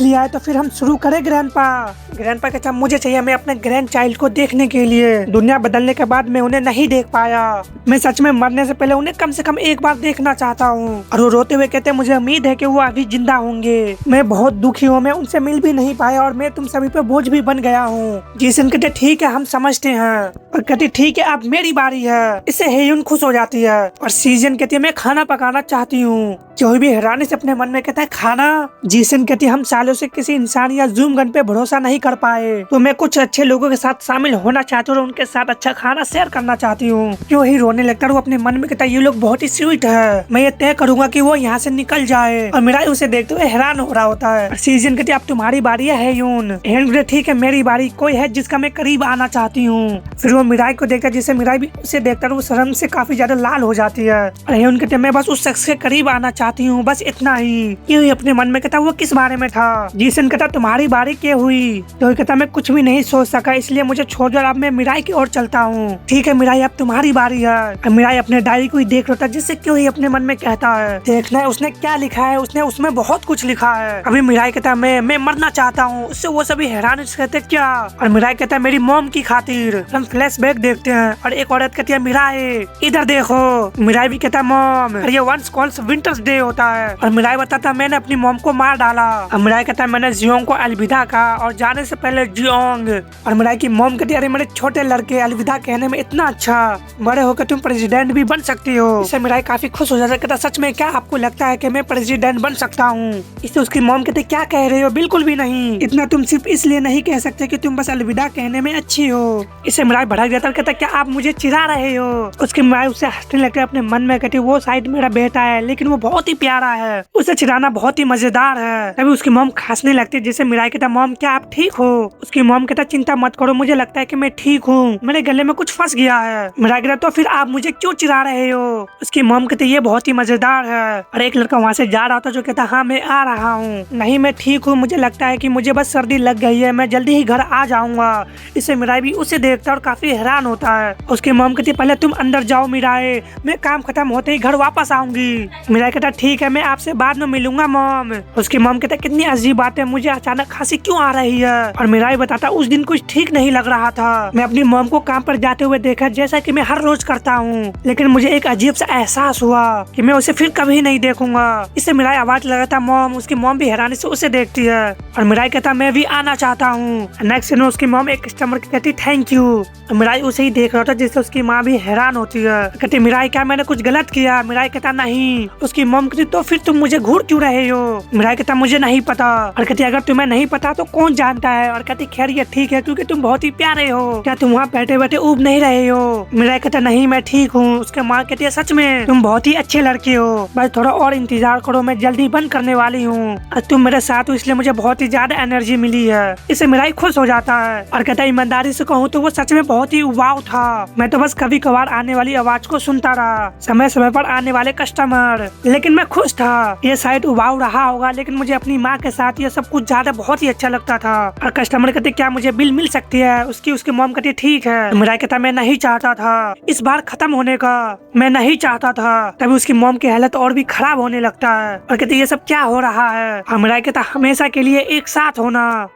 लिया है तो फिर हम शुरू करें ग्रैंडपा। ग्रैंडपा कहता मुझे चाहिए मैं अपने ग्रैंड चाइल्ड को देखने के लिए। दुनिया बदलने के बाद मैं उन्हें नहीं देख पाया, मैं सच में मरने से पहले उन्हें कम से कम एक बार देखना चाहता हूँ। और वो रोते हुए कहते मुझे उम्मीद है कि वो अभी जिंदा होंगे, मैं बहुत दुखी हूँ, मैं उनसे मिल भी नहीं पाया और मैं तुम सभी पे बोझ भी बन गया हूँ। जिसिन कहते ठीक है हम समझते हैं और कहती ठीक है अब मेरी बारी है। इससे हेयुन खुश हो जाती है और सीजन कहती है मैं खाना पकाना चाहती हूँ। केहुई भी हैरानी से अपने मन में कहता है खाना। जिसिन कहती हम सालों से किसी इंसान या जूम गन पे भरोसा नहीं कर पाए, तो मैं कुछ अच्छे लोगों के साथ शामिल होना चाहती हूँ और उनके साथ अच्छा खाना शेयर करना चाहती हूँ। केहुई रोने लगता है, वो अपने मन में कहता है ये लोग बहुत ही स्वीट है, मैं ये तय करूंगा कि वो यहाँ से निकल जाए। और मिराई उसे देखते हुए हैरान हो रहा होता है। सीजन कहती अब तुम्हारी बारी है हेयुन। हेयुन ठीक है मेरी बारी, कोई है जिसका मैं करीब आना चाहती हूँ। फिर वो मिराई को देखता है, जिसे मिराई भी उसे देखता है वो शर्म से काफी ज्यादा लाल हो जाती है। और हेयुन कहते मैं बस उस शख्स के करीब आना चाहती हूँ, बस इतना ही। केहुई अपने मन में कहता वो किस बारे में था? जिसन कहता तुम्हारी बारी केहुई। केहुई कहता मैं कुछ भी नहीं सोच सका, इसलिए मुझे छोड़ दो, अब मैं मिराई की ओर चलता हूँ। ठीक है मिराई अब तुम्हारी बारी है। मिराई अपने डायरी को ही देख रहा था, जिससे केहुई अपने मन में कहता है देखना है उसने क्या लिखा है, उसने उसमें बहुत कुछ लिखा है। अभी मिराई कहता मैं मरना चाहता हूँ। उससे वो सभी हैरान कहते क्या? और मिराई कहता है मेरी मॉम की खातिर। हम फ्लैशबैक देखते हैं और एक औरत कहती है मिराई इधर देखो। मिराई भी कहता मॉम ये वंस कॉल्स विंटर्स डे होता है। और मिराई बताता मैंने अपनी मॉम को मार डाला। और मिराई कहता है मैंने जियोंग को अलविदा कहा और जाने से पहले जियोंग। और मिराई की मॉम कहती है अरे मेरे छोटे लड़के अलविदा कहने में इतना अच्छा, बड़े होकर तुम प्रेसिडेंट भी बन सकती हो। इससे मिराई काफी खुश हो जाता है, कहता सच में क्या आपको लगता है कि मैं प्रेसिडेंट बन सकता हूँ? इससे उसकी मॉम कहते क्या कह रहे हो, बिल्कुल भी नहीं, इतना तुम सिर्फ इसलिए नहीं कह सकते कि तुम बस अलविदा कहने में अच्छी हो। इससे मिराई भड़क जाता है, कहता क्या आप मुझे चिढ़ा रहे हो? उसकी मिराई उससे हंसने लगती है अपने मन में, कहती वो शायद मेरा बेटा है लेकिन वो बहुत ही प्यारा है, उसे चिढ़ाना बहुत ही मजेदार है। तभी उसकी मॉम खांसने लगती है, जिससे मिराई कहता मॉम क्या आप ठीक हो? उसकी मॉम कहता चिंता मत करो, मुझे लगता है कि मैं ठीक हूँ, मेरे गले में कुछ फंस गया है। मिराई कहता तो फिर आप मुझे क्यों चिढ़ा रहे हो? उसकी मॉम कहती ये बहुत ही मजेदार है। और एक लड़का वहाँ से जा रहा था जो कहता हाँ मैं आ रहा हूँ। नहीं मैं ठीक हूँ, मुझे लगता है कि मुझे बस सर्दी लग गई है, मैं जल्दी ही घर आ जाऊंगा। इससे मिराई भी उसे देखता है और काफी हैरान होता है। उसकी मॉम कहती पहले तुम अंदर जाओ मिराई, मैं काम खत्म होते ही घर वापस आऊंगी। मिराई कहता ठीक है मैं आपसे बाद में मिलूंगा मॉम। उसकी मॉम कहता कितनी अजीब बात है, मुझे अचानक खांसी क्यों आ रही है? और मिराई बताता उस दिन कुछ ठीक नहीं लग रहा था, मैं अपनी मॉम को काम पर जाते हुए देखा जैसा कि मैं हर रोज करता हूँ, लेकिन मुझे एक अजीब सा एहसास हुआ कि मैं उसे फिर कभी नहीं देखूंगा। इससे मिराई आवाज लगाता मॉम। उसकी मॉम भी हैरानी से उसे देखती है और मिराई कहता मैं भी आना चाहता हूँ। नेक्स्ट दिन उसकी मॉम एक कस्टमर की कहती थैंक यू। मिराई उसे ही देख रहा था, जिससे उसकी माँ भी हैरान होती है, कहती मिराई क्या मैंने कुछ गलत किया? मिराई कहता नहीं। उसकी मॉम कहती तो फिर तुम मुझे घूर क्यों रहे हो? मिराई कहता मुझे नहीं पता। और कहती अगर तुम्हें नहीं पता तो कौन जानता है? और कहती खैर ये ठीक है क्योंकि तुम बहुत ही प्यारे हो, क्या तुम वहाँ बैठे बैठे उब नहीं रहे हो? मिराई कहता नहीं मैं ठीक हूँ। उसके माँ कहती है सच में तुम बहुत ही अच्छे लड़के हो, बस थोड़ा और इंतजार करो, मैं जल्दी बंद करने वाली हूँ। तुम मेरे साथ हो इसलिए मुझे बहुत ही ज्यादा एनर्जी मिली है। इससे मिराई खुश हो जाता है और कहता ईमानदारी से कहूँ तो वो सच में बहुत ही वाव था, मैं तो बस कभी कभार आने वाली आवाज को सुनता रहा, समय समय पर आने वाले कस्टमर, लेकिन मैं खुश था। ये शायद वाव रहा होगा लेकिन मुझे अपनी माँ के साथ ये सब कुछ ज्यादा बहुत ही अच्छा लगता था। और कस्टमर कहते क्या मुझे बिल मिल सकती है? उसकी मॉम कहती ठीक है। मिराई कहता मैं नहीं चाहता था इस बार खत्म होने का, मैं नहीं चाहता था। तभी उसकी मॉम की हालत और भी खराब होने लगता है और कहती ये सब क्या हो रहा है? मिराई कहता हमेशा के लिए एक साथ होना।